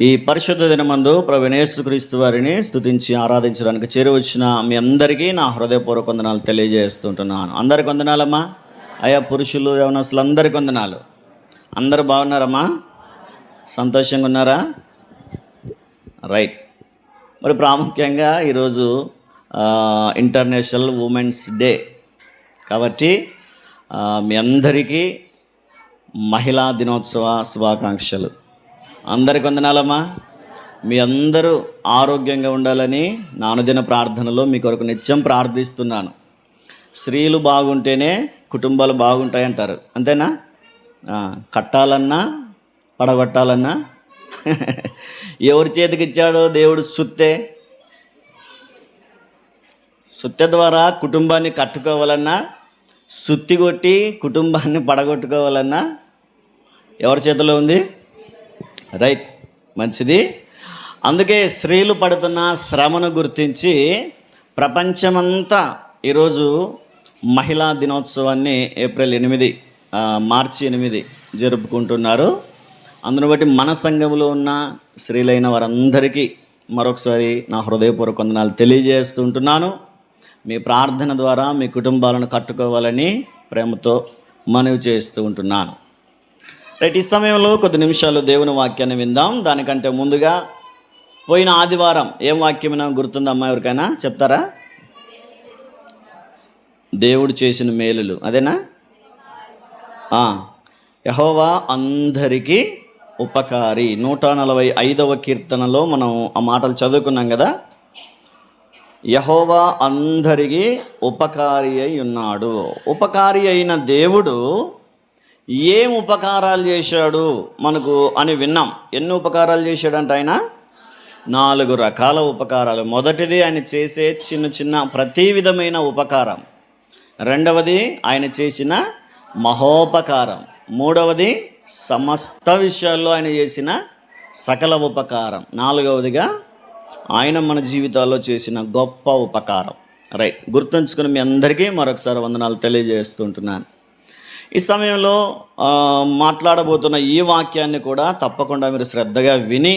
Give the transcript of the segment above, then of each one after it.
ఈ పరిశుద్ధ దినమందు ప్రభువైన యేసుక్రీస్తు వారిని స్తుతించి ఆరాధించడానికి చేరువచ్చిన మీ అందరికీ నా హృదయపూర్వక వందనాలు తెలియజేస్తుంటున్నాను. అందరికి వందనాలమ్మా. అయ్యా పురుషులు యవనస్తులు అందరికి వందనాలు. అందరూ బాగున్నారమ్మా? సంతోషంగా ఉన్నారా? రైట్. మరి ప్రాముఖ్యంగా ఈరోజు ఇంటర్నేషనల్ ఉమెన్స్ డే కాబట్టి మీ అందరికీ మహిళా దినోత్సవ శుభాకాంక్షలు. అందరికి వందనాలమ్మా. మీ అందరూ ఆరోగ్యంగా ఉండాలని నా అనుదిన ప్రార్థనలో మీ కొరకు నిత్యం ప్రార్థిస్తున్నాను. స్త్రీలు బాగుంటేనే కుటుంబాలు బాగుంటాయి అంటారు, అంతేనా? కట్టాలన్నా పడగొట్టాలన్నా ఎవరి చేతికి ఇచ్చాడో దేవుడు సుత్తె ద్వారా కుటుంబాన్ని కట్టుకోవాలన్నా, సుత్తి కొట్టి కుటుంబాన్ని పడగొట్టుకోవాలన్నా ఎవరి చేతిలో ఉంది? రైట్, మంచిది. అందుకే స్త్రీలు పడుతున్న శ్రమను గుర్తించి ప్రపంచమంతా ఈరోజు మహిళా దినోత్సవాన్ని మార్చి 8 జరుపుకుంటున్నారు. అందును బట్టి మన సంఘంలో ఉన్న స్త్రీలైన వారందరికీ మరొకసారి నా హృదయపూర్వక వందనాలు తెలియజేస్తుంటున్నాను. మీ ప్రార్థన ద్వారా మీ కుటుంబాలను కట్టుకోవాలని ప్రేమతో మనవి చేస్తూ ఉంటున్నాను. రైట్, ఈ సమయంలో కొద్ది నిమిషాలు దేవుని వాక్యాన్ని విందాం. దానికంటే ముందుగా పోయిన ఆదివారం ఏం వాక్యమైనా గుర్తుందమ్మా? ఎవరికైనా చెప్తారా? దేవుడు చేసిన మేలులు, అదేనా? యెహోవా అందరికీ ఉపకారి. 145వ కీర్తనలో మనం ఆ మాటలు చదువుకున్నాం కదా. యెహోవా అందరికీ ఉపకారి అయి ఉన్నాడు. ఉపకారి అయిన దేవుడు ఏం ఉపకారాలు చేశాడు మనకు అని విన్నాం. ఎన్ని ఉపకారాలు చేశాడంట ఆయన? 4 రకాల ఉపకారాలు. మొదటిది ఆయన చేసే చిన్న ప్రతి విధమైన ఉపకారం. రెండవది ఆయన చేసిన మహోపకారం. మూడవది సమస్త విషయాల్లో ఆయన చేసిన సకల ఉపకారం. నాలుగవదిగా ఆయన మన జీవితాల్లో చేసిన గొప్ప ఉపకారం. రైట్, గుర్తుంచుకుని మీ అందరికీ మరొకసారి వందనాలు తెలియజేస్తుంటున్నాను. ఈ సమయంలో మాట్లాడబోతున్న ఈ వాక్యాన్ని కూడా తప్పకుండా మీరు శ్రద్ధగా విని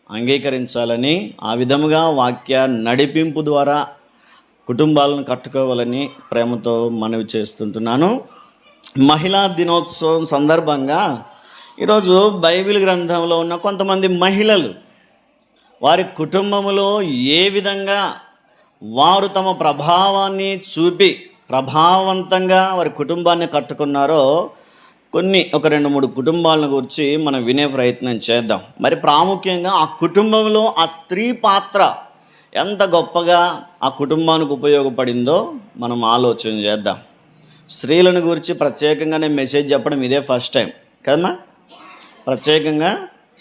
అంగీకరించాలని, ఆ విధముగా వాక్య నడిపింపు ద్వారా కుటుంబాలను కట్టుకోవాలని ప్రేమతో మనవి చేస్తుంటున్నాను. మహిళా దినోత్సవం సందర్భంగా ఈరోజు బైబిల్ గ్రంథంలో ఉన్న కొంతమంది మహిళలు వారి కుటుంబంలో ఏ విధంగా వారు తమ ప్రభావాన్ని చూపి ప్రభావవంతంగా వారి కుటుంబాన్ని కట్టుకున్నారో ఒక 2-3 కుటుంబాలను గురించి మనం వినే ప్రయత్నం చేద్దాం. మరి ప్రాముఖ్యంగా ఆ కుటుంబంలో ఆ స్త్రీ పాత్ర ఎంత గొప్పగా ఆ కుటుంబానికి ఉపయోగపడిందో మనం ఆలోచన చేద్దాం. స్త్రీలను గురించి ప్రత్యేకంగా నేను మెసేజ్ చెప్పడం ఇదే ఫస్ట్ టైం కదమ్మా. ప్రత్యేకంగా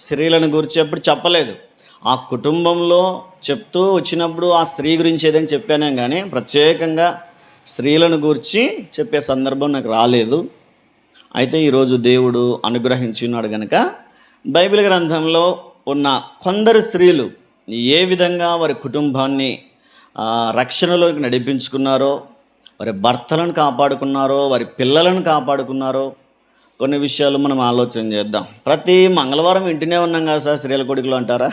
స్త్రీలను గురించి ఎప్పుడు చెప్పలేదు. ఆ కుటుంబంలో చెప్తూ వచ్చినప్పుడు ఆ స్త్రీ గురించి ఏదైనా చెప్పానే కానీ ప్రత్యేకంగా స్త్రీలను గూర్చి చెప్పే సందర్భం నాకు రాలేదు. అయితే ఈరోజు దేవుడు అనుగ్రహించున్నాడు కనుక బైబిల్ గ్రంథంలో ఉన్న కొందరు స్త్రీలు ఏ విధంగా వారి కుటుంబాన్ని రక్షణలోకి నడిపించుకున్నారో, వారి భర్తలను కాపాడుకున్నారో, వారి పిల్లలను కాపాడుకున్నారో కొన్ని విషయాలు మనం ఆలోచన చేద్దాం. ప్రతి మంగళవారం వింటూనే ఉన్నాం కదా సార్, స్త్రీల కొడుకులు అంటారా?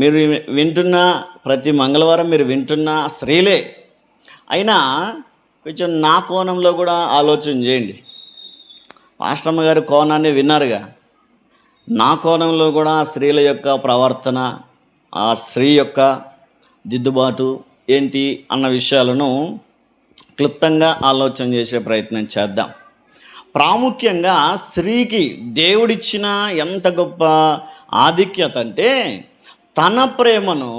మీరు ప్రతి మంగళవారం మీరు వింటున్న స్త్రీలే అయినా కొంచెం నా కోణంలో కూడా ఆలోచన చేయండి. పాస్టమ్మ గారి కోణాన్ని విన్నారుగా. నా కోణంలో కూడా ఆ స్త్రీల యొక్క ప్రవర్తన, ఆ స్త్రీ యొక్క దిద్దుబాటు ఏంటి అన్న విషయాలను క్లుప్తంగా ఆలోచన చేసే ప్రయత్నం చేద్దాం. ప్రాముఖ్యంగా స్త్రీకి దేవుడిచ్చిన ఎంత గొప్ప ఆధిక్యత అంటే తన ప్రేమను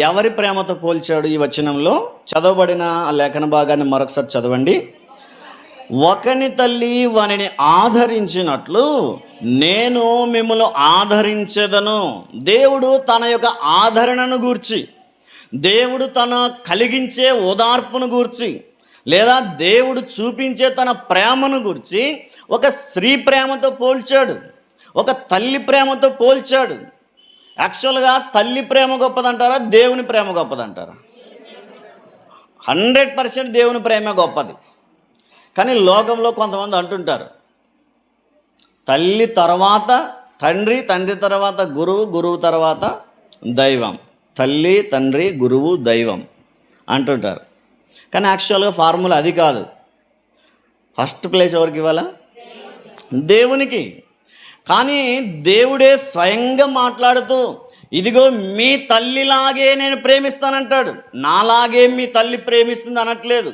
ఎవరి ప్రేమతో పోల్చాడు? ఈ వచనంలో చదవబడిన ఆ లేఖన భాగాన్ని మరొకసారి చదవండి. ఒకని తల్లి వానిని ఆదరించినట్లు నేను మిమ్మల్ని ఆదరించెదను. దేవుడు తన యొక్క ఆదరణను గూర్చి, దేవుడు తన కలిగించే ఓదార్పును గూర్చి, లేదా దేవుడు చూపించే తన ప్రేమను గూర్చి ఒక స్త్రీ ప్రేమతో పోల్చాడు, ఒక తల్లి ప్రేమతో పోల్చాడు. యాక్చువల్గా తల్లి ప్రేమ గొప్పదంటారా, దేవుని ప్రేమ గొప్పదంటారా? 100% దేవుని ప్రేమ గొప్పది. కానీ లోకంలో కొంతమంది అంటుంటారు తల్లి తర్వాత తండ్రి, తండ్రి తర్వాత గురువు, గురువు తర్వాత దైవం. తల్లి, తండ్రి, గురువు, దైవం అంటుంటారు. కానీ యాక్చువల్గా ఫార్ములా అది కాదు. ఫస్ట్ ప్లేస్ ఎవరికి ఇవ్వాలా? దేవునికి. కానీ దేవుడే స్వయంగా మాట్లాడుతూ ఇదిగో మీ తల్లిలాగే నేను ప్రేమిస్తానంటాడు. నాలాగే మీ తల్లి ప్రేమిస్తుంది అనట్లేదు,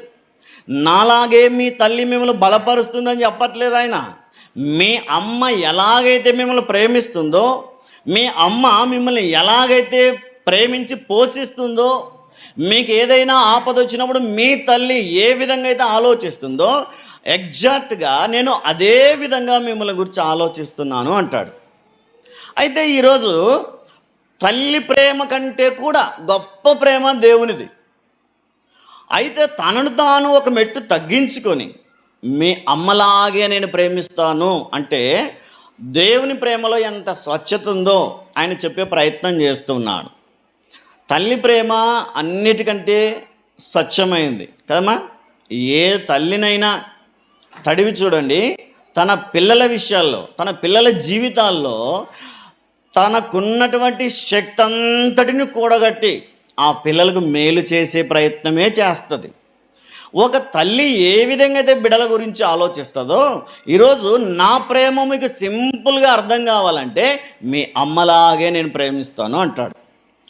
నాలాగే మీ తల్లి మిమ్మల్ని బలపరుస్తుందని చెప్పట్లేదు ఆయన. మీ అమ్మ ఎలాగైతే మిమ్మల్ని ప్రేమిస్తుందో, మీ అమ్మ మిమ్మల్ని ఎలాగైతే ప్రేమించి పోషిస్తుందో, మీకు ఏదైనా ఆపద వచ్చినప్పుడు మీ తల్లి ఏ విధంగా అయితే ఆలోచిస్తుందో ఎగ్జాక్ట్గా నేను అదే విధంగా మిమ్మల్ని గురించి ఆలోచిస్తున్నాను అంటాడు. అయితే ఈరోజు తల్లి ప్రేమ కంటే కూడా గొప్ప ప్రేమ దేవునిది. అయితే తనను తాను ఒక మెట్టు తగ్గించుకొని మీ అమ్మలాగే నేను ప్రేమిస్తాను అంటే దేవుని ప్రేమలో ఎంత స్వచ్ఛత ఉందో ఆయన చెప్పే ప్రయత్నం చేస్తున్నాడు. తల్లి ప్రేమ అన్నిటికంటే స్వచ్ఛమైంది కదమ్మా. ఏ తల్లినైనా తడివి చూడండి, తన పిల్లల విషయాల్లో, తన పిల్లల జీవితాల్లో తనకున్నటువంటి శక్తి అంతటిని కూడగట్టి ఆ పిల్లలకు మేలు చేసే ప్రయత్నమే చేస్తుంది. ఒక తల్లి ఏ విధంగా అయితే బిడ్డల గురించి ఆలోచిస్తుందో, ఈరోజు నా ప్రేమ మీకు సింపుల్గా అర్థం కావాలంటే మీ అమ్మలాగే నేను ప్రేమిస్తాను అంటాడు.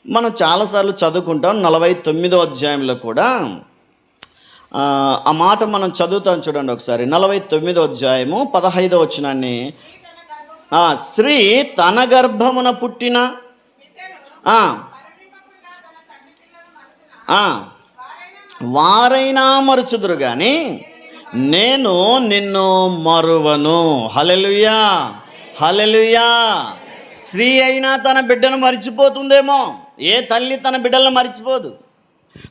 మనం చాలాసార్లు చదువుకుంటాం. 49వ అధ్యాయంలో కూడా ఆ మాట మనం చదువుతాం చూడండి ఒకసారి. 49వ అధ్యాయము 15వ వచనాన్ని, స్త్రీ తన గర్భమున పుట్టిన వారైనా మరుచుదురు కానీ నేను నిన్ను మరువను. హల్లెలూయా, హల్లెలూయా. స్త్రీ అయినా తన బిడ్డను మరిచిపోతుందేమో, ఏ తల్లి తన బిడ్డలను మరిచిపోదు.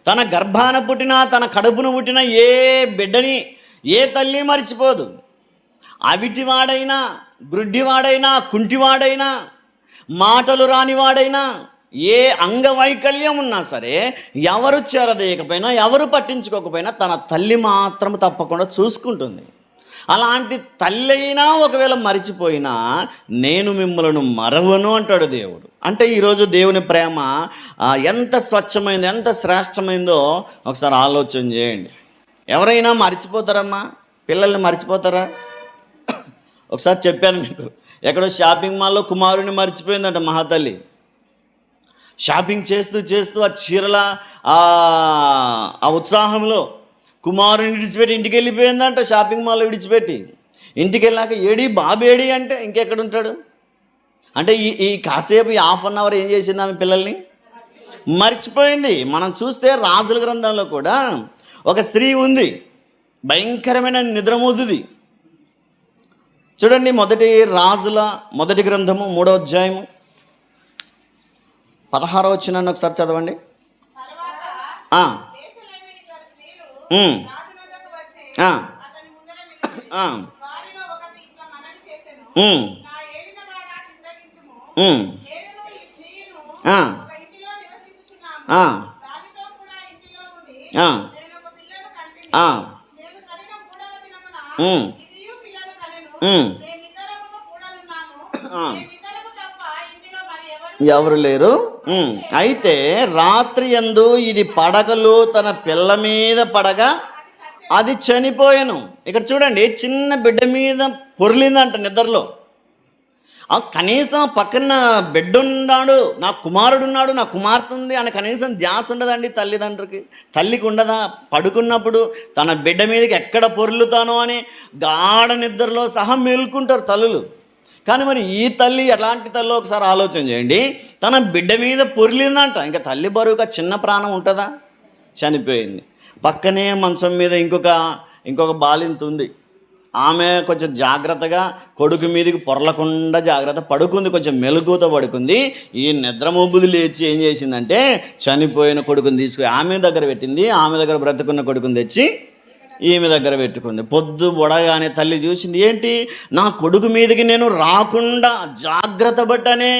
తన గర్భాన పుట్టిన, తన కడుపును పుట్టిన ఏ బిడ్డని ఏ తల్లి మరిచిపోదు. అవిటివాడైనా, గ్రుడ్డివాడైనా, కుంటివాడైనా, మాటలు రానివాడైనా, ఏ అంగవైకల్యం ఉన్నా సరే, ఎవరు చేరదీయకపోయినా, ఎవరు పట్టించుకోకపోయినా తన తల్లి మాత్రం తప్పకుండా చూసుకుంటుంది. అలాంటి తల్లి అయినా ఒకవేళ మరిచిపోయినా నేను మిమ్మల్ని మరవను అంటాడు దేవుడు. అంటే ఈరోజు దేవుని ప్రేమ ఎంత స్వచ్ఛమైందో, ఎంత శ్రేష్టమైందో ఒకసారి ఆలోచన చేయండి. ఎవరైనా మర్చిపోతారమ్మా? పిల్లల్ని మర్చిపోతారా? ఒకసారి చెప్పాను మీకు, ఎక్కడో షాపింగ్ మాల్లో కుమారుని మర్చిపోయిందంట మహాతల్లి. షాపింగ్ చేస్తూ చేస్తూ ఆ చీరల ఆ ఉత్సాహంలో కుమారుని విడిచిపెట్టి ఇంటికి వెళ్ళిపోయిందంట. షాపింగ్ మాల్లో విడిచిపెట్టి ఇంటికి వెళ్ళాక ఏడి బాబు ఏడి అంటే ఇంకెక్కడుంటాడు? అంటే ఈ కాసేపు ఈ హాఫ్ అన్ అవర్ ఏం చేసింది? ఆమె పిల్లల్ని మర్చిపోయింది. మనం చూస్తే రాజుల గ్రంథంలో కూడా ఒక స్త్రీ ఉంది, భయంకరమైన నిద్రమోదుది. చూడండి, మొదటి రాజుల మొదటి గ్రంథము 3వ అధ్యాయము 16వ వచనాన్ని ఒకసారి చదవండి. ఎవరు లేరు. అయితే రాత్రి యందు ఇది పడగలు తన పిల్ల మీద పడగా అది చనిపోయాను. ఇక్కడ చూడండి, చిన్న బిడ్డ మీద పొర్లిందంట నిద్రలో. కనీసం పక్కన బిడ్డ ఉన్నాడు, నా కుమారుడు ఉన్నాడు, నా కుమార్తె ఉంది అని కనీసం ధ్యాస ఉండదండి తల్లిదండ్రులకి. తల్లికి ఉండదా? పడుకున్నప్పుడు తన బిడ్డ మీదకి ఎక్కడ పొర్లుతానో అని గాఢ నిద్రలో సహా మేలుకుంటారు తల్లులు. కానీ మరి ఈ తల్లి ఎలాంటి తల్లి ఒకసారి ఆలోచన చేయండి. తన బిడ్డ మీద పొర్లిందంట. ఇంకా తల్లి బరువుగా చిన్న ప్రాణం ఉంటుందా? చనిపోయింది. పక్కనే మంచం మీద ఇంకొక బాలింత ఉంది. ఆమె కొంచెం జాగ్రత్తగా కొడుకు మీదకి పొరలకుండా జాగ్రత్త పడుకుంది, కొంచెం మెలకువతో పడుకుంది. ఈ నిద్ర మొబ్బుది లేచి ఏం చేసిందంటే చనిపోయిన కొడుకుని తీసుకుని ఆమె దగ్గర పెట్టింది. ఆమె దగ్గర బ్రతుకున్న కొడుకుని తెచ్చి ఈమె దగ్గర పెట్టుకుంది. పొద్దు బొడగానే తల్లి చూసింది, ఏంటి నా కొడుకు మీదకి నేను రాకుండా జాగ్రత్త పట్టనే,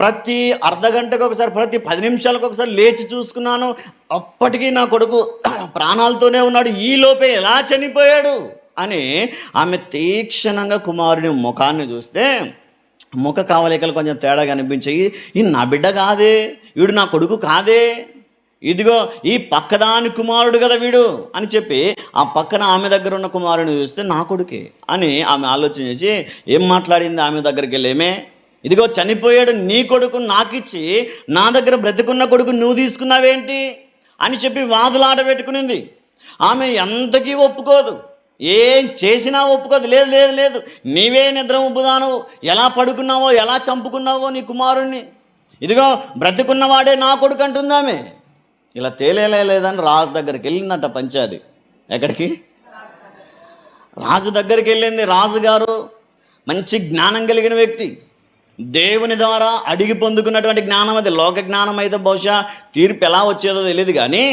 ప్రతి అర్ధగంటకు ఒకసారి, ప్రతి 10 నిమిషాలకు ఒకసారి లేచి చూసుకున్నాను, అప్పటికీ నా కొడుకు ప్రాణాలతోనే ఉన్నాడు, ఈ లోపే ఎలా చనిపోయాడు అని ఆమె తీక్షణంగా కుమారుని ముఖాన్ని చూస్తే ముఖ కవలికలు కొంచెం తేడా కనిపించాయి. ఈ నా బిడ్డ కాదే, వీడు నా కొడుకు కాదే, ఇదిగో ఈ పక్కదాని కుమారుడు కదా వీడు అని చెప్పి ఆ పక్కన ఆమె దగ్గర ఉన్న కుమారుని చూస్తే నా కొడుకే అని ఆమె ఆలోచన చేసి ఏం మాట్లాడింది ఆమె దగ్గరికి వెళ్ళి, ఏమే ఇదిగో చనిపోయాడు నీ కొడుకు నాకిచ్చి నా దగ్గర బ్రతికున్న కొడుకు నువ్వు తీసుకున్నావేంటి అని చెప్పి వాదులాట పెట్టుకునింది. ఆమె ఎంతకీ ఒప్పుకోదు, ఏం చేసినా ఒప్పుకోదు. లేదు లేదు లేదు, నీవే నిద్ర ఉబ్బుదానవు, ఎలా పడుకున్నావో ఎలా చంపుకున్నావో నీ కుమారుణ్ణి, ఇదిగో బ్రతికున్నవాడే నా కొడుకు అంటుంది ఆమె. ఇలా తేలేలేదని రాజు దగ్గరికి వెళ్ళిందంట పంచాది. ఎక్కడికి? రాజు దగ్గరికి వెళ్ళింది. రాజుగారు మంచి జ్ఞానం కలిగిన వ్యక్తి, దేవుని ద్వారా అడిగి పొందుకున్నటువంటి జ్ఞానం. అది లోక జ్ఞానం అయితే బహుశా తీర్పు ఎలా వచ్చేదో తెలియదు, కానీ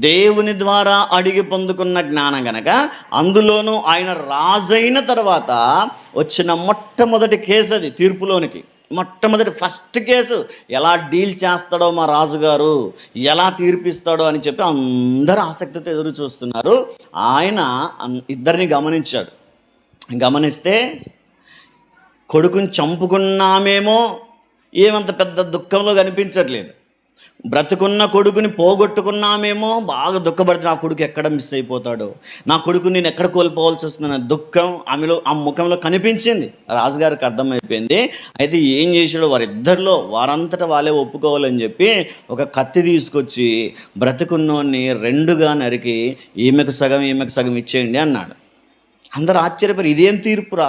దేవుని ద్వారా అడిగి పొందుకున్న జ్ఞానం కనుక అందులోనూ ఆయన రాజైన తర్వాత వచ్చిన మొట్టమొదటి కేసు అది. తీర్పులోనికి మొట్టమొదటి ఫస్ట్ కేసు ఎలా డీల్ చేస్తాడో మా రాజుగారు, ఎలా తీర్పిస్తాడో అని చెప్పి అందరూ ఆసక్తితో ఎదురు చూస్తున్నారు. ఆయన ఇద్దరిని గమనించాడు. గమనిస్తే కొడుకుని చంపుకున్నామేమో ఏమంత పెద్ద దుఃఖంలో కనిపించట్లేదు, బ్రతుకున్న కొడుకుని పోగొట్టుకున్నామేమో బాగా దుఃఖపడుతుంది. నా కొడుకు ఎక్కడ మిస్ అయిపోతాడో, నా కొడుకు నేను ఎక్కడ కోల్పోవాల్సి వస్తుందన్న దుఃఖం ఆమెలో, ఆ ముఖంలో కనిపించింది. రాజుగారికి అర్థమైపోయింది. అయితే ఏం చేశాడో వారిద్దరిలో వారంతటా వాళ్ళే ఒప్పుకోవాలని చెప్పి ఒక కత్తి తీసుకొచ్చి బ్రతుకున్నోన్ని రెండుగా నరికి ఈమెకు సగం ఈమెకు సగం ఇచ్చేయండి అన్నాడు. అందరూ ఆశ్చర్యపోయారు, ఇదేం తీర్పురా,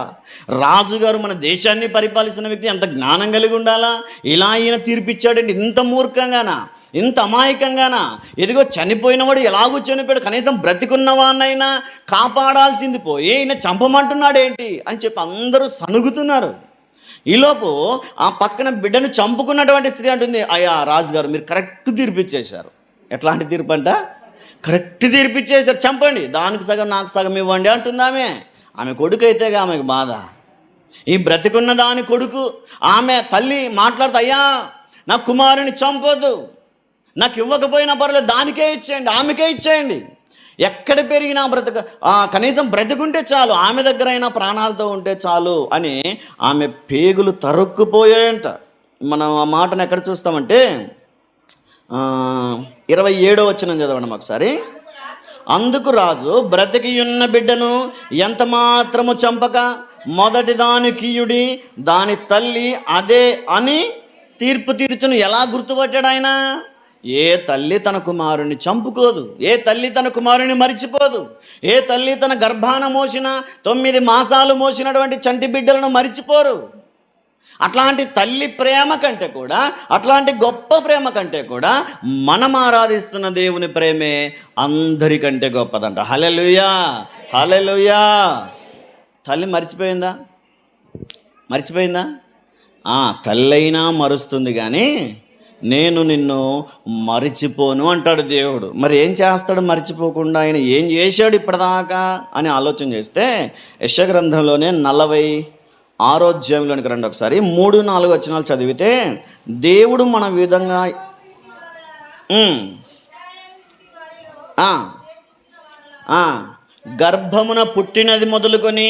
రాజుగారు మన దేశాన్ని పరిపాలిస్తున్న వ్యక్తి ఎంత జ్ఞానం కలిగి ఉండాలా, ఇలా ఈయన తీర్పిచ్చాడండి, ఇంత మూర్ఖంగానా, ఇంత అమాయకంగానా, ఇదిగో చనిపోయినవాడు ఎలాగూ చనిపోయాడు, కనీసం బ్రతికున్నవాడినైనా కాపాడాల్సింది పోయి ఈయన చంపమంటున్నాడేంటి అని చెప్పి అందరూ సనుగుతున్నారు. ఈలోపు ఆ పక్కన బిడ్డను చంపుకున్నటువంటి స్త్రీ అంటుంది, అయ్యా రాజుగారు మీరు కరెక్ట్ తీర్పిచ్చేశారు. ఎట్లాంటి తీర్పు అంట? కరెక్ట్ తీర్పిచ్చేశారు, చంపండి, దానికి సగం నాకు సగం ఇవ్వండి అంటుంది ఆమె. ఆమె కొడుకు అయితేగా ఆమెకు బాధ, ఈ బ్రతికున్న దాని కొడుకు. ఆమె తల్లి మాట్లాడుతూ, అయ్యా నా కుమారుని చంపొద్దు, నాకు ఇవ్వకపోయినా పర్లేదు, దానికే ఇచ్చేయండి, ఆమెకే ఇచ్చేయండి, ఎక్కడ పెరిగినా కనీసం బ్రతికుంటే చాలు, ఆమె దగ్గర అయినా ప్రాణాలతో ఉంటే చాలు అని ఆమె పేగులు తరుక్కుపోయాయంట. మనం ఆ మాటను ఎక్కడ చూస్తామంటే 27వ వచనం చదవండి ఒకసారి. అందుకు రాజు బ్రతికి ఉన్న బిడ్డను ఎంత మాత్రము చంపక మొదటి దానికియుడి, దాని తల్లి అదే అని తీర్పు తీర్చును. ఎలా గుర్తుపట్టాడు ఆయన? ఏ తల్లి తన కుమారుని చంపుకోదు, ఏ తల్లి తన కుమారుని మరిచిపోదు, ఏ తల్లి తన గర్భాన మోసిన 9 మాసాలు మోసినటువంటి చంటి బిడ్డలను మరిచిపోరు. అట్లాంటి తల్లి ప్రేమ కంటే కూడా, అట్లాంటి గొప్ప ప్రేమ కంటే కూడా మనం ఆరాధిస్తున్న దేవుని ప్రేమే అందరికంటే గొప్పదంట. హల్లెలూయా, హల్లెలూయా. తల్లి మర్చిపోయిందా? మర్చిపోయిందా? తల్లి అయినా మరుస్తుంది, కానీ నేను నిన్ను మరిచిపోను అంటాడు దేవుడు. మరి ఏం చేస్తాడు మర్చిపోకుండా? ఆయన ఏం చేశాడు ఇప్పటిదాకా అని ఆలోచన చేస్తే యెషయా గ్రంథంలోనే 46వ అధ్యాయంలోనికి రండి ఒకసారి. 3-4 వచనాలు చదివితే దేవుడు మన విధంగా గర్భమున పుట్టినది మొదలుకొని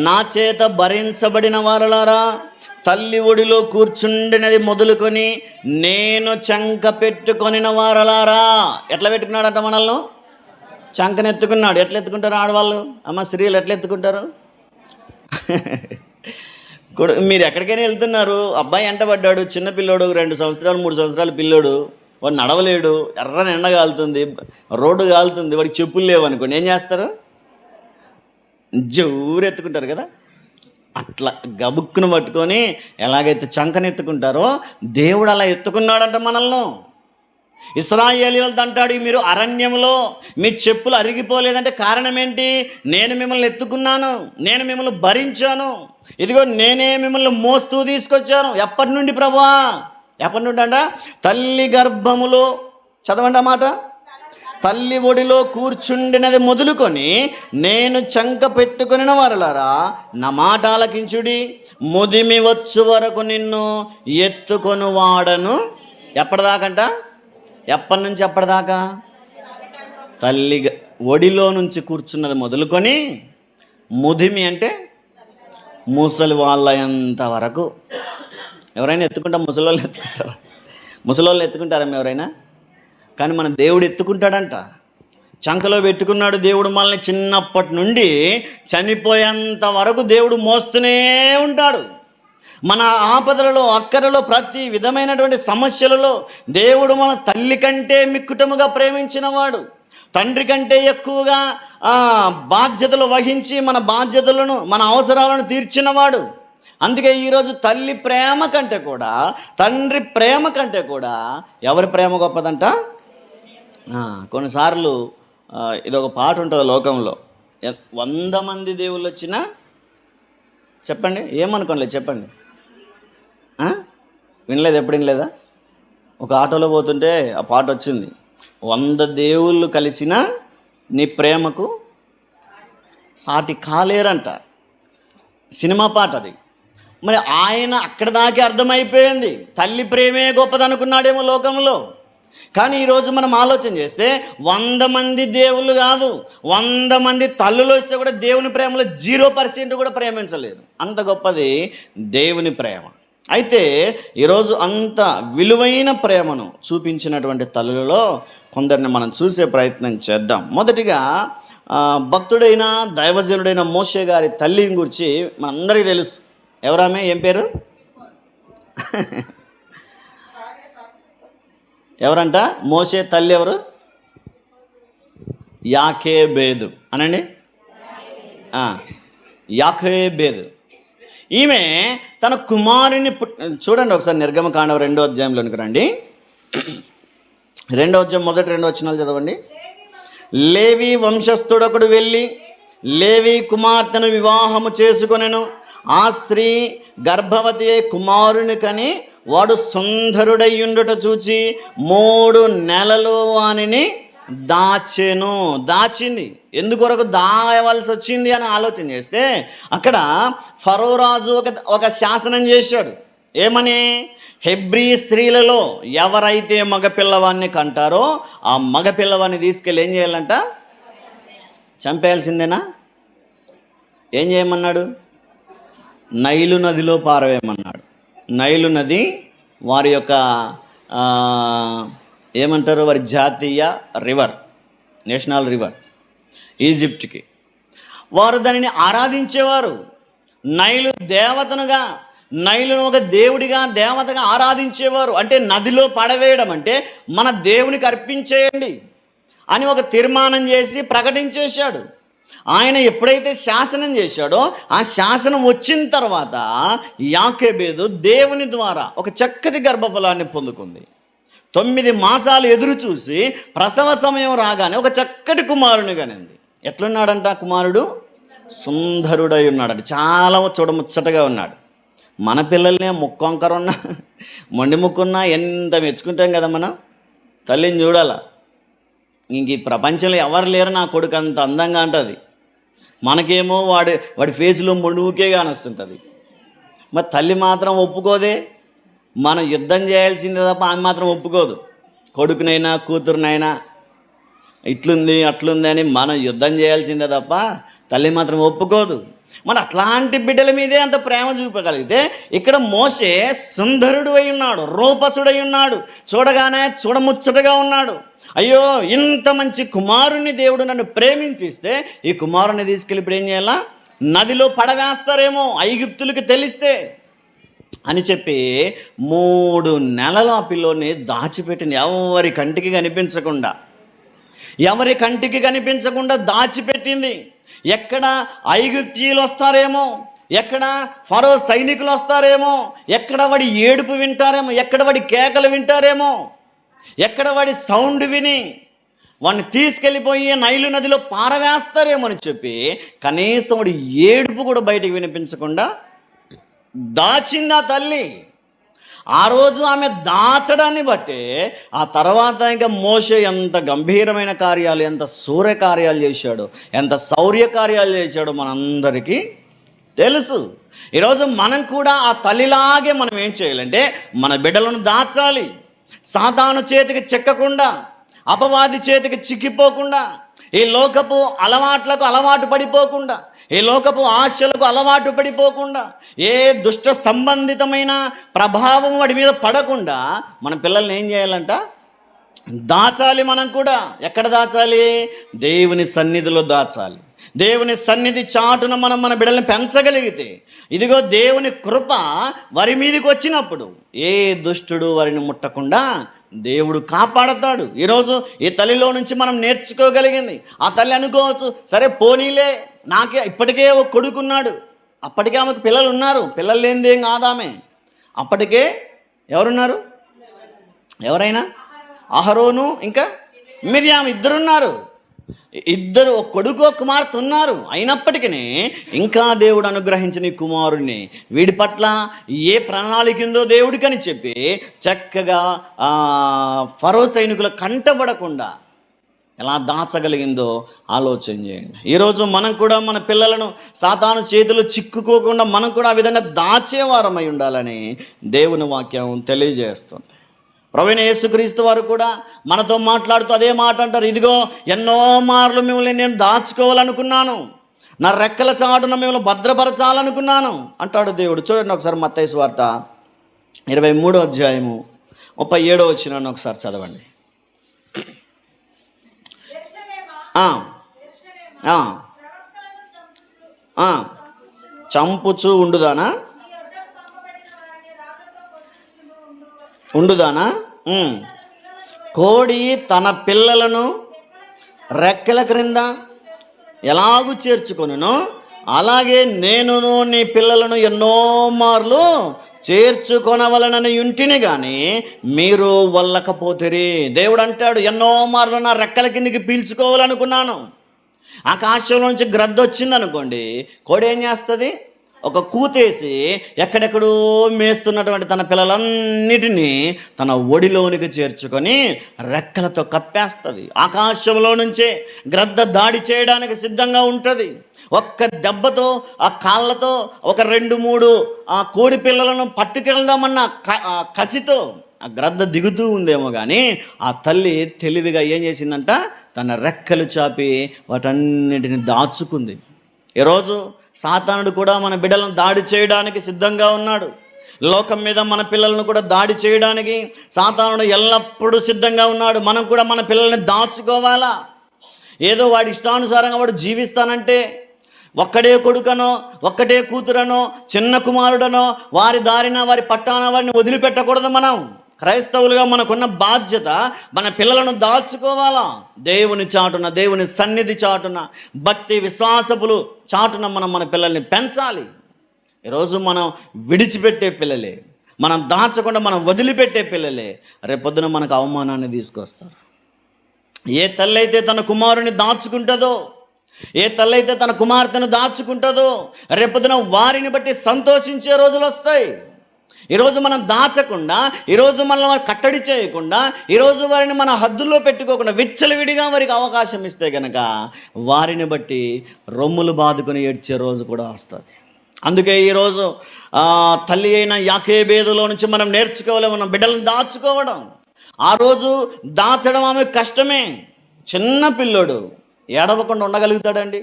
నా చేత భరించబడిన వారలారా, తల్లి ఒడిలో కూర్చుండినది మొదలుకొని నేను చంక పెట్టుకొనిన వారలారా. ఎట్లా పెట్టుకున్నాడట మనల్ని? చంకనెత్తుకున్నాడు. ఎట్లా ఎత్తుకుంటారు ఆడవాళ్ళు? అమ్మ స్త్రీలు ఎట్లా ఎత్తుకుంటారు? మీరు ఎక్కడికైనా వెళ్తున్నారు, అబ్బాయి ఎంట పడ్డాడు, చిన్న పిల్లోడు, 2 సంవత్సరాలు 3 సంవత్సరాల పిల్లోడు, వాడు నడవలేడు, ఎర్రని ఎండ కాలుతుంది, రోడ్డు కాలుతుంది, వాడికి చెప్పులు లేవు అనుకోండి, ఏం చేస్తారు? జోరు ఎత్తుకుంటారు కదా. అట్లా గబుక్కును పట్టుకొని ఎలాగైతే చంకనెత్తుకుంటారో దేవుడు అలా ఎత్తుకున్నాడంట మనల్ని. ఇశ్రాయేలీయులతో అంటాడు, మీరు అరణ్యంలో మీ చెప్పులు అరిగిపోలేదంటే కారణం ఏంటి? నేను మిమ్మల్ని ఎత్తుకున్నాను, నేను మిమ్మల్ని భరించాను, ఇదిగో నేనే మిమ్మల్ని మోస్తూ తీసుకొచ్చాను. ఎప్పటి నుండి ప్రభువా? ఎప్పటి నుండి అంట? తల్లి గర్భములో, చదవండి ఆ మాట, తల్లి ఒడిలో కూర్చుండినది మొదలుకొని నేను చంక పెట్టుకొనిన వారలారా నా మాట ఆలకించుడి, ముదిమి వచ్చు వరకు నిన్ను ఎత్తుకొని వాడను. ఎప్పటిదాకంట? ఎప్పటి నుంచి ఎప్పటిదాకా? తల్లి ఒడిలో నుంచి కూర్చున్నది మొదలుకొని, ముదిమి అంటే ముసలి వాళ్ళంత వరకు, ఎవరైనా ఎత్తుకుంటాం? ముసలోళ్ళు ఎత్తుకుంటారా? ముసలోళ్ళు ఎత్తుకుంటారా ఎవరైనా? కానీ మన దేవుడు ఎత్తుకుంటాడంట. చంకలో పెట్టుకున్నాడు దేవుడు మనల్ని. చిన్నప్పటి నుండి చనిపోయేంత వరకు దేవుడు మోస్తూనే ఉంటాడు. మన ఆపదలలో, అక్కరలో, ప్రతి విధమైనటువంటి సమస్యలలో దేవుడు మన తల్లి కంటే మిక్కుటముగా ప్రేమించిన వాడు. తండ్రి కంటే ఎక్కువగా బాధ్యతలు వహించి మన బాధ్యతలను, మన అవసరాలను తీర్చినవాడు. అందుకే ఈరోజు తల్లి ప్రేమ కంటే కూడా, తండ్రి ప్రేమ కంటే కూడా ఎవరి ప్రేమ గొప్పదంట? కొన్నిసార్లు ఇదొక పాట ఉంటుంది లోకంలో, 100 మంది దేవుళ్ళు వచ్చినా చెప్పండి, ఏమనుకోలేదు చెప్పండి, వినలేదు? ఎప్పుడు వినలేదా? ఒక ఆటోలో పోతుంటే ఆ పాట వచ్చింది, 100 దేవుళ్ళు కలిసినా నీ ప్రేమకు సాటి కాలేరంట. సినిమా పాట అది. మరి ఆయన అక్కడ దాకే అర్థమైపోయింది, తల్లి ప్రేమే గొప్పదనుకున్నాడేమో లోకంలో. కానీ ఈరోజు మనం ఆలోచన చేస్తే 100 మంది దేవుళ్ళు కాదు, 100 మంది తల్లులు వస్తే కూడా దేవుని ప్రేమలో 0% కూడా ప్రేమించలేదు. అంత గొప్పది దేవుని ప్రేమ. అయితే ఈరోజు అంత విలువైన ప్రేమను చూపించినటువంటి తల్లులలో కొందరిని మనం చూసే ప్రయత్నం చేద్దాం. మొదటిగా భక్తుడైన దైవజనుడైన మోషే గారి తల్లిని గురించి మనందరికీ తెలుసు. ఎవరామె? ఏం పేరు? ఎవరంట? మోషే తల్లి ఎవరు? యాకోబేదు అనండి. యాకోబేదు. ఈమె తన కుమారుని చూడండి ఒకసారి, నిర్గమకాండం 2వ అధ్యాయంలోనికి రండి. 2వ అధ్యాయం మొదటి 2 వచనాలు చదవండి. లేవి వంశస్థుడొకడు వెళ్ళి లేవి కుమార్తెను వివాహము చేసుకొనెను. ఆ స్త్రీ గర్భవతి కుమారుని కని వాడు సుందరుడయ్యుండుట చూచి 3 నెలలు వానిని దాచింది. ఎందుకొరకు దాయవలసి వచ్చింది అని ఆలోచన చేస్తే అక్కడ ఫరో రాజు ఒక శాసనం చేశాడు. ఏమని? హెబ్రీ స్త్రీలలో ఎవరైతే మగపిల్లవాడిని కంటారో ఆ మగపిల్లవాడిని తీసుకెళ్ళి ఏం చేయాలంట? చంపేయాల్సిందేనా? ఏం చేయమన్నాడు? నైలు నదిలో పారవేయమన్నాడు. నైలు నది వారి యొక్క ఏమంటారు, వారి జాతీయ రివర్, నేషనల్ రివర్. ఈజిప్ట్కి వారు దానిని ఆరాధించేవారు. నైలు దేవతనుగా, నైలును ఒక దేవుడిగా, దేవతగా ఆరాధించేవారు. అంటే నదిలో పడవేయడం అంటే మన దేవునికి అర్పించేయండి అని ఒక తీర్మానం చేసి ప్రకటించేశాడు. ఆయన ఎప్పుడైతే శాసనం చేశాడో ఆ శాసనం వచ్చిన తర్వాత యాకోబేదు దేవుని ద్వారా ఒక చక్కటి గర్భఫలాన్ని పొందుకుంది. 9 మాసాలు ఎదురు చూసి ప్రసవ సమయం రాగానే ఒక చక్కటి కుమారుని కనింది. ఎట్లున్నాడంట కుమారుడు? సుందరుడై ఉన్నాడంట. చాలా చూడముచ్చటగా ఉన్నాడు. మన పిల్లల్నే ముక్కొంకర ఉన్నా, మొండి ముక్కున్నా ఎంత మెచ్చుకుంటాం కదా మనం. తల్లిని చూడాలా. ఇంక ఈ ప్రపంచంలో ఎవరు లేరు నా కొడుకు అంత అందంగా అంటుంది. మనకేమో వాడి ఫేస్లో మొండుకే కానొస్తుంటుంది. మరి తల్లి మాత్రం ఒప్పుకోదే. మనం యుద్ధం చేయాల్సిందే తప్ప ఆమె మాత్రం ఒప్పుకోదు. కొడుకునైనా కూతురునైనా ఇట్లుంది అట్లుంది అని మనం యుద్ధం చేయాల్సిందే తప్ప తల్లి మాత్రం ఒప్పుకోదు. మరి అట్లాంటి బిడ్డల మీదే అంత ప్రేమ చూపగలిగితే ఇక్కడ మోషే సుందరుడు అయి ఉన్నాడు, రూపసుడై ఉన్నాడు, చూడగానే చూడముచ్చటగా ఉన్నాడు. అయ్యో ఇంత మంచి కుమారుణ్ణి దేవుడు నన్ను ప్రేమించిస్తే ఈ కుమారుణ్ణి తీసుకెళ్ళి ఇప్పుడు ఏం చేయాలా? నదిలో పడవేస్తారేమో ఐగుప్తులకి తెలిస్తే అని చెప్పి 3 నెలల ఆ పిల్లోని దాచిపెట్టింది. ఎవరి కంటికి కనిపించకుండా దాచిపెట్టింది. ఎక్కడ ఐగుప్తీయులు వస్తారేమో, ఎక్కడ ఫరో సైనికులు వస్తారేమో, ఎక్కడ వాడి ఏడుపు వింటారేమో, ఎక్కడ వాడి కేకలు వింటారేమో, ఎక్కడ వాడి సౌండ్ విని వాడిని తీసుకెళ్ళిపోయి నైలు నదిలో పారవేస్తారేమో అని చెప్పి కనీసం వాడి ఏడుపు కూడా బయటికి వినిపించకుండా దాచింది ఆ తల్లి. ఆ రోజు ఆమె దాచడాన్ని బట్టే ఆ తర్వాత ఇంకా మోషే ఎంత గంభీరమైన కార్యాలు, ఎంత సూర్య కార్యాలు చేశాడో, ఎంత శౌర్య కార్యాలు చేశాడో మనందరికీ తెలుసు. ఈరోజు మనం కూడా ఆ తల్లిలాగే మనం ఏం చేయాలంటే మన బిడ్డలను దాచాలి. సాతాను చేతికి చిక్కకుండా, అపవాది చేతికి చిక్కిపోకుండా, ఈ లోకపు అలవాట్లకు అలవాటు పడిపోకుండా, ఈ లోకపు ఆశలకు అలవాటు పడిపోకుండా, ఏ దుష్ట సంబంధితమైన ప్రభావం వాడి మీద పడకుండా మన పిల్లల్ని ఏం చేయాలంట? దాచాలి. మనం కూడా ఎక్కడ దాచాలి? దేవుని సన్నిధిలో దాచాలి. దేవుని సన్నిధి చాటున మనం మన బిడ్డల్ని పెంచగలిగితే, ఇదిగో దేవుని కృప వారి మీదకి వచ్చినప్పుడు ఏ దుష్టుడు వారిని ముట్టకుండా దేవుడు కాపాడతాడు. ఈరోజు ఈ తల్లిలో నుంచి మనం నేర్చుకోగలిగింది, ఆ తల్లి అనుకోవచ్చు, సరే పోనీలే, నాకే ఇప్పటికే ఒక కొడుకున్నాడు, అప్పటికే ఆమెకు పిల్లలు ఉన్నారు, పిల్లలు లేనిది ఏం కాదామె. అప్పటికే ఎవరున్నారు? ఎవరైనా? అహరోను ఇంకా మిర్యాము ఇద్దరున్నారు. ఇద్దరు, ఒక కొడుకు ఒక కుమార్తె ఉన్నారు. అయినప్పటికీ ఇంకా దేవుడు అనుగ్రహించిన ఈ కుమారుడిని వీడి పట్ల ఏ ప్రణాళిక ఉందో దేవుడికని చెప్పి చక్కగా ఫరో సైనికుల కంటబడకుండా ఎలా దాచగలిగిందో ఆలోచన చేయండి. ఈరోజు మనం కూడా మన పిల్లలను సాతాను చేతులు చిక్కుకోకుండా మనం కూడా ఆ విధంగా దాచేవారమై ఉండాలని దేవుని వాక్యం తెలియజేస్తుంది. ప్రభువైన యేసుక్రీస్తు వారు కూడా మనతో మాట్లాడుతూ అదే మాట అంటారు, ఇదిగో ఎన్నో మార్లు మిమ్మల్ని నేను దాచుకోవాలనుకున్నాను, నా రెక్కల చాటున మిమ్మల్ని భద్రపరచాలనుకున్నాను అంటాడు దేవుడు. చూడండి ఒకసారి మత్తయి సువార్త 23వ అధ్యాయము 37వ వచనాన్ని ఒకసారి చదవండి. చంపుచూ ఉండుదానా? కోడి తన పిల్లలను రెక్కల క్రింద ఎలాగూ చేర్చుకొనునో అలాగే నేనును నీ పిల్లలను ఎన్నో మార్లు చేర్చుకొనవలనని ఇంటిని కానీ మీరు వల్లకపోతిరి. దేవుడు అంటాడు, ఎన్నో మార్లు నా రెక్కల కిందికి పీల్చుకోవాలనుకున్నాను. ఆకాశంలో నుంచి గ్రద్ద వచ్చిందనుకోండి, కోడి ఏం చేస్తుంది? ఒక కూతేసి ఎక్కడెక్కడో మేస్తున్నటువంటి తన పిల్లలన్నిటినీ తన ఒడిలోనికి చేర్చుకొని రెక్కలతో కప్పేస్తుంది. ఆకాశంలో నుంచే గ్రద్ద దాడి చేయడానికి సిద్ధంగా ఉంటుంది. ఒక్క దెబ్బతో ఆ కాళ్ళతో ఒక 2-3 ఆ కోడి పిల్లలను పట్టుకెళ్దామన్న కసితో ఆ గ్రద్ద దిగుతూ ఉందేమో కానీ ఆ తల్లి తెలివిగా ఏం చేసిందంట? తన రెక్కలు చాపి వాటన్నిటిని దాచుకుంది. ఈరోజు సాతానుడు కూడా మన బిడ్డలను దాడి చేయడానికి సిద్ధంగా ఉన్నాడు. లోకం మీద మన పిల్లలను కూడా దాడి చేయడానికి సాతానుడు ఎల్లప్పుడూ సిద్ధంగా ఉన్నాడు. మనం కూడా మన పిల్లల్ని దాచుకోవాలా? ఏదో వాడి ఇష్టానుసారంగా వాడు జీవిస్తానంటే, ఒక్కడే కొడుకనో ఒక్కటే కూతురనో చిన్న కుమారుడనో వారి దారిన వారి పట్టాన వారిని వదిలిపెట్టకూడదు. మనం క్రైస్తవులుగా మనకున్న బాధ్యత మన పిల్లలను దాచుకోవాలా. దేవుని చాటున, దేవుని సన్నిధి చాటున, భక్తి విశ్వాసపులు చాటున మనం మన పిల్లల్ని పెంచాలి. ఈరోజు మనం విడిచిపెట్టే పిల్లలే, మనం దాచకుండా మనం వదిలిపెట్టే పిల్లలే రేపొద్దున మనకు అవమానాన్ని తీసుకొస్తారు. ఏ తల్లి అయితే తన కుమారుని దాచుకుంటుందో, ఏ తల్లి అయితే తన కుమార్తెను దాచుకుంటుందో రేపొద్దున వారిని బట్టి సంతోషించే రోజులు వస్తాయి. ఈరోజు మనం దాచకుండా, ఈరోజు మనల్ని కట్టడి చేయకుండా, ఈరోజు వారిని మన హద్దుల్లో పెట్టుకోకుండా విచ్చలవిడిగా వారికి అవకాశం ఇస్తే కనుక వారిని బట్టి రొమ్ములు బాదుకొని ఏడ్చే రోజు కూడా వస్తుంది. అందుకే ఈరోజు తల్లి అయిన యాకోబేదులో నుంచి మనం నేర్చుకోవాలి, మనం బిడ్డలను దాచుకోవడం. ఆ రోజు దాచడం ఆమె కష్టమే. చిన్న పిల్లోడు ఏడవకుండా ఉండగలుగుతాడండి?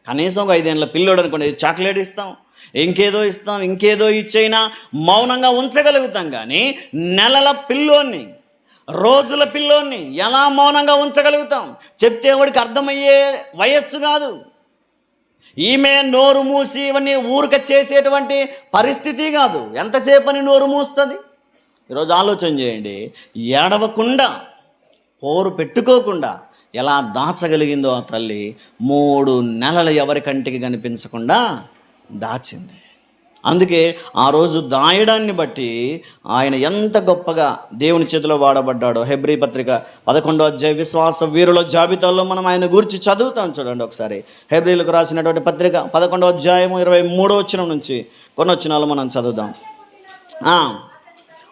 కనీసం ఒక 5 ఏళ్ళ పిల్లోడు అనుకోండి, చాక్లెట్ ఇస్తాం, ఇంకేదో ఇస్తాం, ఇంకేదో ఇచ్చైనా మౌనంగా ఉంచగలుగుతాం. కానీ నెలల పిల్లోన్ని, రోజుల పిల్లోన్ని ఎలా మౌనంగా ఉంచగలుగుతాం? చెప్తే వాడికి అర్థమయ్యే వయస్సు కాదు. ఈమె నోరు మూసి ఇవన్నీ ఊరిక చేసేటువంటి పరిస్థితి కాదు. ఎంతసేపు అని నోరు మూస్తుంది? ఈరోజు ఆలోచన చేయండి. ఏడవకుండా, పోరు పెట్టుకోకుండా ఎలా దాచగలిగిందో ఆ తల్లి 3 నెలలు ఎవరి కంటికి కనిపించకుండా దాచింది. అందుకే ఆ రోజు దాయడాన్ని బట్టి ఆయన ఎంత గొప్పగా దేవుని చేతిలో వాడబడ్డాడో. హెబ్రీ పత్రిక 11వ అధ్యాయ విశ్వాస వీరుల జాబితాలో మనం ఆయన గురించి చదువుతాం. చూడండి ఒకసారి హెబ్రీలకు రాసినటువంటి పత్రిక 11వ అధ్యాయము 23వ వచనం నుంచి కొన్ని వచనాలు మనం చదువుదాం.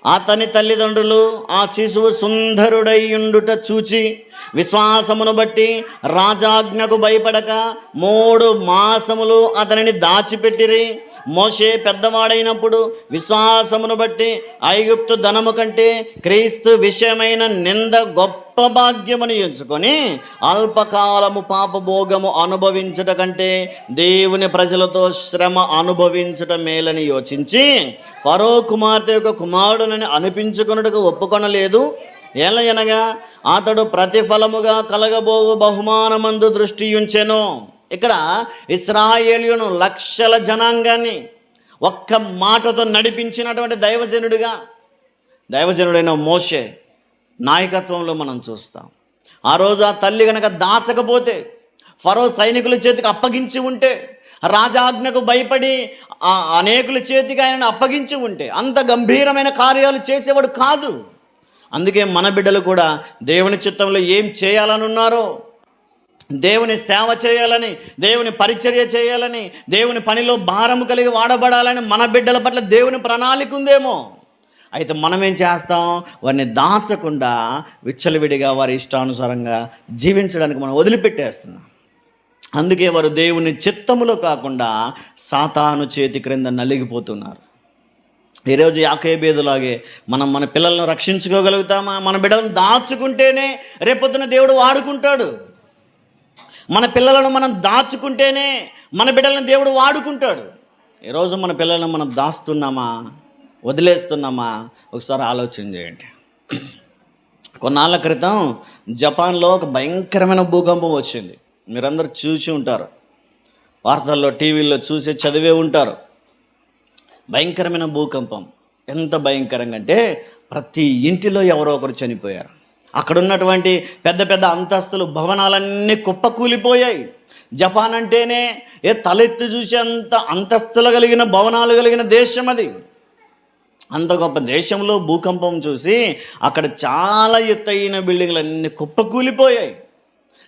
అతని తల్లిదండ్రులు ఆ శిశువు సుందరుడై ఉండుట చూచి విశ్వాసమును బట్టి రాజాజ్ఞకు భయపడక 3 మాసములు అతనిని దాచిపెట్టిరి. మోషే పెద్దవాడైనప్పుడు విశ్వాసమును బట్టి ఐగుప్తు ధనము కంటే క్రీస్తు విషయమైన నింద గొప్ప గొప్ప భాగ్యమని ఎంచుకొని అల్పకాలము పాపభోగము అనుభవించుట కంటే దేవుని ప్రజలతో శ్రమ అనుభవించుట మేలని యోచించి ఫరో కుమార్తె యొక్క కుమారుడునని అనిపించుకొనుటకు ఒప్పుకొనలేదు. ఎనగా అతడు ప్రతిఫలముగా కలగబోవు బహుమానమందు దృష్టి ఉంచెను. ఇక్కడ ఇశ్రాయేలీయులను లక్షల జనాంగాన్ని ఒక్క మాటతో నడిపించినటువంటి దైవజనుడైన మోషే నాయకత్వంలో మనం చూస్తాం. ఆ రోజు ఆ తల్లి కనుక దాచకపోతే, ఫరో సైనికుల చేతికి అప్పగించి ఉంటే, రాజాజ్ఞకు భయపడి అనేకుల చేతికి ఆయనను అప్పగించి ఉంటే అంత గంభీరమైన కార్యాలు చేసేవాడు కాదు. అందుకే మన బిడ్డలు కూడా దేవుని చిత్తంలో ఏం చేయాలని ఉన్నారో, దేవుని సేవ చేయాలని, దేవుని పరిచర్య చేయాలని, దేవుని పనిలో భారము కలిగి వాడబడాలని మన బిడ్డల పట్ల దేవుని ప్రణాళిక ఉందేమో. అయితే మనం ఏం చేస్తాం? వారిని దాచకుండా విచ్చలవిడిగా వారి ఇష్టానుసారంగా జీవించడానికి మనం వదిలిపెట్టేస్తున్నాం. అందుకే వారు దేవుని చిత్తములో కాకుండా సాతాను చేతి క్రింద నలిగిపోతున్నారు. ఈరోజు యాకోబేదులాగే మనం మన పిల్లలను రక్షించుకోగలుగుతామా? మన బిడ్డలను దాచుకుంటేనే రేపొద్దున దేవుడు వాడుకుంటాడు. మన పిల్లలను మనం దాచుకుంటేనే మన బిడ్డలను దేవుడు వాడుకుంటాడు. ఈరోజు మన పిల్లలను మనం దాస్తున్నామా, వదిలేస్తున్నామా? ఒకసారి ఆలోచన చేయండి. కొన్నాళ్ళ క్రితం జపాన్లో ఒక భయంకరమైన భూకంపం వచ్చింది. మీరందరూ చూసి ఉంటారు, వార్తల్లో టీవీల్లో చూసి చదివే ఉంటారు. భయంకరమైన భూకంపం. ఎంత భయంకరంగా అంటే ప్రతి ఇంటిలో ఎవరో ఒకరు చనిపోయారు. అక్కడ ఉన్నటువంటి పెద్ద పెద్ద అంతస్తులు, భవనాలన్నీ కుప్పకూలిపోయాయి. జపాన్ అంటేనే తలెత్తి చూసి అంత అంతస్తులు కలిగిన భవనాలు కలిగిన దేశం అది. అంత గొప్ప దేశంలో భూకంపం చూసి అక్కడ చాలా ఎత్తైన బిల్డింగ్లు అన్నీ కుప్పకూలిపోయాయి.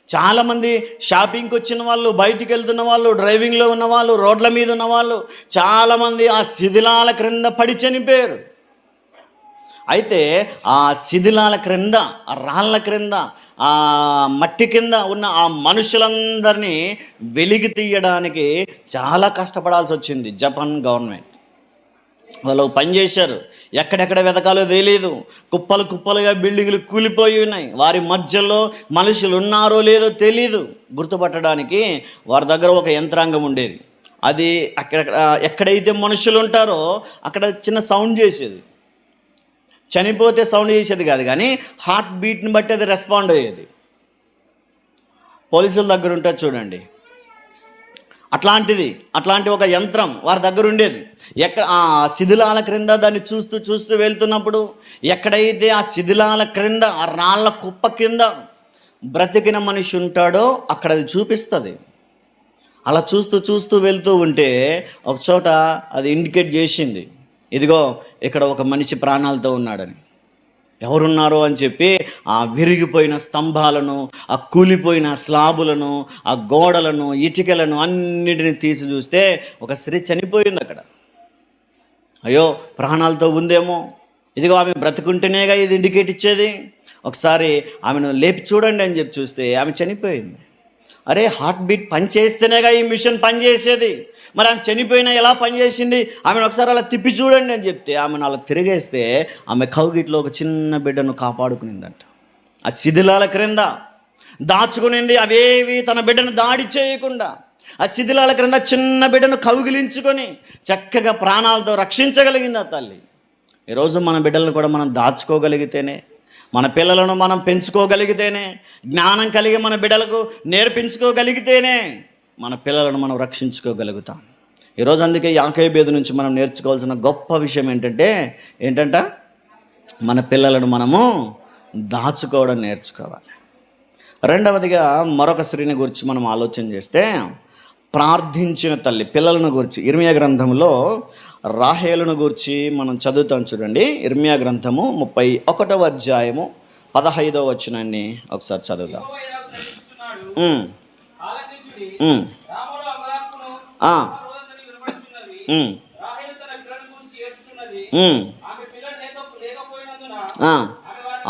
చాలామంది షాపింగ్కి వచ్చిన వాళ్ళు, బయటికి వెళ్తున్న వాళ్ళు, డ్రైవింగ్లో ఉన్నవాళ్ళు, రోడ్ల మీద ఉన్నవాళ్ళు చాలామంది ఆ శిథిలాల క్రింద పడి చనిపోయారు. అయితే ఆ శిథిలాల క్రింద, ఆ రాళ్ళ క్రింద, ఆ మట్టి కింద ఉన్న ఆ మనుషులందరినీ వెలికి తీయడానికి చాలా కష్టపడాల్సి వచ్చింది జపాన్ గవర్నమెంట్. వాళ్ళు పనిచేశారు, ఎక్కడెక్కడ వెతకాలో తెలియదు. కుప్పలు కుప్పలుగా బిల్డింగులు కూలిపోయి ఉన్నాయి. వారి మధ్యలో మనుషులు ఉన్నారో లేదో తెలీదు. గుర్తుపట్టడానికి వారి దగ్గర ఒక యంత్రాంగం ఉండేది. అది ఎక్కడైతే మనుషులు ఉంటారో అక్కడ చిన్న సౌండ్ చేసేది. చనిపోతే సౌండ్ చేసేది కాదు, కానీ హార్ట్ బీట్ని బట్టి అది రెస్పాండ్ అయ్యేది. పోలీసుల దగ్గర ఉంటుంది చూడండి, అట్లాంటి ఒక యంత్రం వారి దగ్గర ఉండేది. ఆ శిథిలాల క్రింద దాన్ని చూస్తూ వెళ్తున్నప్పుడు ఎక్కడైతే ఆ శిథిలాల క్రింద, ఆ రాళ్ళ కుప్ప కింద బ్రతికిన మనిషి ఉంటాడో అక్కడ అది చూపిస్తుంది. అలా చూస్తూ వెళ్తూ ఉంటే ఒక చోట అది ఇండికేట్ చేసింది, ఇదిగో ఇక్కడ ఒక మనిషి ప్రాణాలతో ఉన్నాడని. ఎవరున్నారో అని చెప్పి ఆ విరిగిపోయిన స్తంభాలను, ఆ కూలిపోయిన స్లాబులను, ఆ గోడలను, ఇటుకలను అన్నిటిని తీసి చూస్తే ఒక స్త్రీ చనిపోయింది అక్కడ. అయ్యో, ప్రాణాలతో ఉందేమో, ఇదిగో ఆమె బ్రతుకుంటేనేగా ఇది ఇండికేట్ ఇచ్చేది, ఒకసారి ఆమెను లేపి చూడండి అని చెప్పి చూస్తే ఆమె చనిపోయింది. అరే, హార్ట్ బీట్ పనిచేస్తేనేగా ఈ మిషన్ పనిచేసేది, మరి ఆమె చనిపోయినా ఎలా పనిచేసింది? ఆమెను ఒకసారి అలా తిప్పి చూడండి అని చెప్తే ఆమెను అలా తిరిగేస్తే ఆమె కౌగిట్లో ఒక చిన్న బిడ్డను కాపాడుకునిందంట. ఆ శిథిలాల క్రింద దాచుకునింది. అవేవి తన బిడ్డను దాడి చేయకుండా ఆ శిథిలాల క్రింద చిన్న బిడ్డను కౌగిలించుకొని చక్కగా ప్రాణాలతో రక్షించగలిగింది ఆ తల్లి. ఈరోజు మన బిడ్డలను కూడా మనం దాచుకోగలిగితేనే, మన పిల్లలను మనం పెంచుకోగలిగితేనే, జ్ఞానం కలిగి మన బిడ్డలకు నేర్పించుకోగలిగితేనే మన పిల్లలను మనం రక్షించుకోగలుగుతాం. ఈరోజు అందుకే యాకోబు నుంచి మనం నేర్చుకోవాల్సిన గొప్ప విషయం ఏంటంట మన పిల్లలను మనము దాచుకోవడం నేర్చుకోవాలి. రెండవదిగా మరొక స్త్రీని గురించి మనం ఆలోచన చేస్తే, ప్రార్థించిన తల్లి. పిల్లలను గురించి ఇర్మియా గ్రంథంలో రాహేలును గురించి మనం చదువుతాం చూడండి. ఇర్మియా గ్రంథము 31వ అధ్యాయము 15వ వచనాన్ని ఒకసారి చదువుదాం.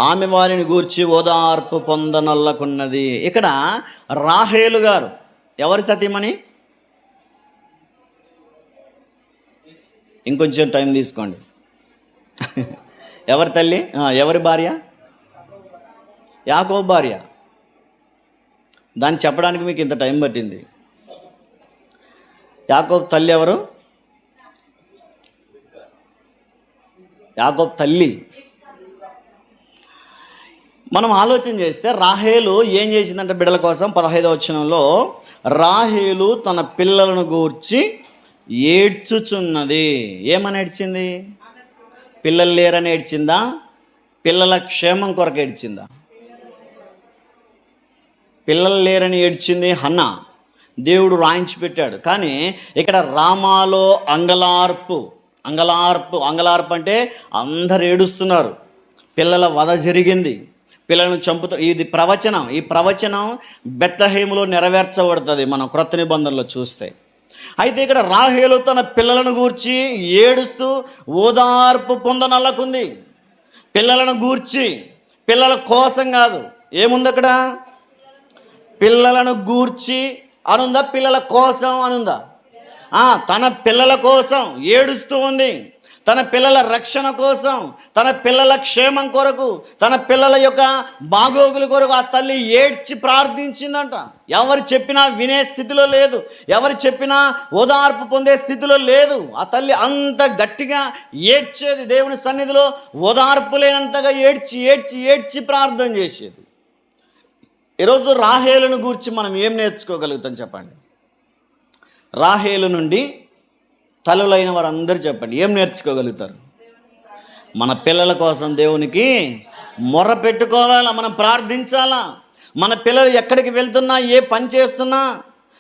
ఆమె వారిని గూర్చి ఓదార్పు పొందనల్లకున్నది. ఇక్కడ రాహేలు గారు ఎవరి సతీమణి? ఇంకొంచెం టైం తీసుకోండి. ఎవరి తల్లి? ఎవరి భార్య? యాకోబు భార్య. దాన్ని చెప్పడానికి మీకు ఇంత టైం పట్టింది. యాకోబు తల్లి ఎవరు? యాకోబు తల్లి. మనం ఆలోచన చేస్తే రాహేలు ఏం చేసిందంటే బిడ్డల కోసం 15వ వచనంలో రాహేలు తన పిల్లలను గూర్చి ఏడ్చుచున్నది. ఏమని ఏడ్చింది? పిల్లలు లేరని ఏడ్చిందా? పిల్లల క్షేమం కొరకు ఏడ్చిందా? పిల్లలు లేరని ఏడ్చింది హన్నా. దేవుడు రాయించి పెట్టాడు. కానీ ఇక్కడ రామాలో అంగలార్పు అంటే అందరు ఏడుస్తున్నారు. పిల్లల వధ జరిగింది, పిల్లలను చంపుతారు. ఇది ప్రవచనం. ఈ ప్రవచనం బెత్లెహేములో నెరవేర్చబడుతుంది మనం క్రొత్త నిబంధనలో చూస్తే. అయితే ఇక్కడ రాహేలు తన పిల్లలను గూర్చి ఏడుస్తూ ఓదార్పు పొందనల్లకుంది. పిల్లలను గూర్చి, పిల్లల కోసం కాదు. ఏముంది అక్కడ? పిల్లలను గూర్చి అనుందా? పిల్లల కోసం అనుందా? తన పిల్లల కోసం ఏడుస్తూ ఉంది. తన పిల్లల రక్షణ కోసం, తన పిల్లల క్షేమం కొరకు, తన పిల్లల యొక్క బాగోగుల కొరకు ఆ తల్లి ఏడ్చి ప్రార్థించిందంట. ఎవరు చెప్పినా వినే స్థితిలో లేదు, ఎవరు చెప్పినా ఓదార్పు పొందే స్థితిలో లేదు. ఆ తల్లి అంత గట్టిగా ఏడ్చేది, దేవుని సన్నిధిలో ఓదార్పు లేనంతగా ఏడ్చి ఏడ్చి ఏడ్చి ప్రార్థన చేసేది. ఈరోజు రాహేలును గూర్చి మనం ఏం నేర్చుకోగలుగుతాం చెప్పండి? రాహేలు నుండి తల్లులైన వారందరూ చెప్పండి, ఏం నేర్చుకోగలుగుతారు? మన పిల్లల కోసం దేవునికి మొర్ర పెట్టుకోవాలా, మనం ప్రార్థించాలా. మన పిల్లలు ఎక్కడికి వెళ్తున్నా, ఏ పని చేస్తున్నా,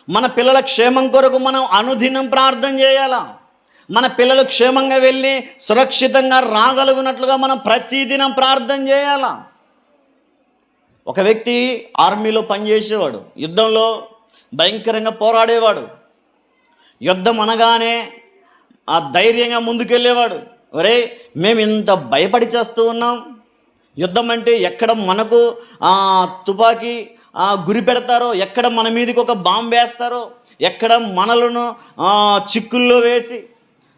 మన పిల్లల క్షేమం కొరకు మనం అనుదినం ప్రార్థన చేయాలా. మన పిల్లలు క్షేమంగా వెళ్ళి సురక్షితంగా రాగలుగునట్లుగా మనం ప్రతిదినం ప్రార్థన చేయాలా. ఒక వ్యక్తి ఆర్మీలో పనిచేసేవాడు, యుద్ధంలో భయంకరంగా పోరాడేవాడు. యుద్ధం అనగానే ధైర్యంగా ముందుకెళ్ళేవాడు. ఒరే, మేము ఇంత భయపడి చేస్తూ ఉన్నాం. యుద్ధం అంటే ఎక్కడ మనకు తుపాకీ గురి పెడతారో, ఎక్కడ మన మీదకి ఒక బాంబు వేస్తారో, ఎక్కడ మనలను చిక్కుల్లో వేసి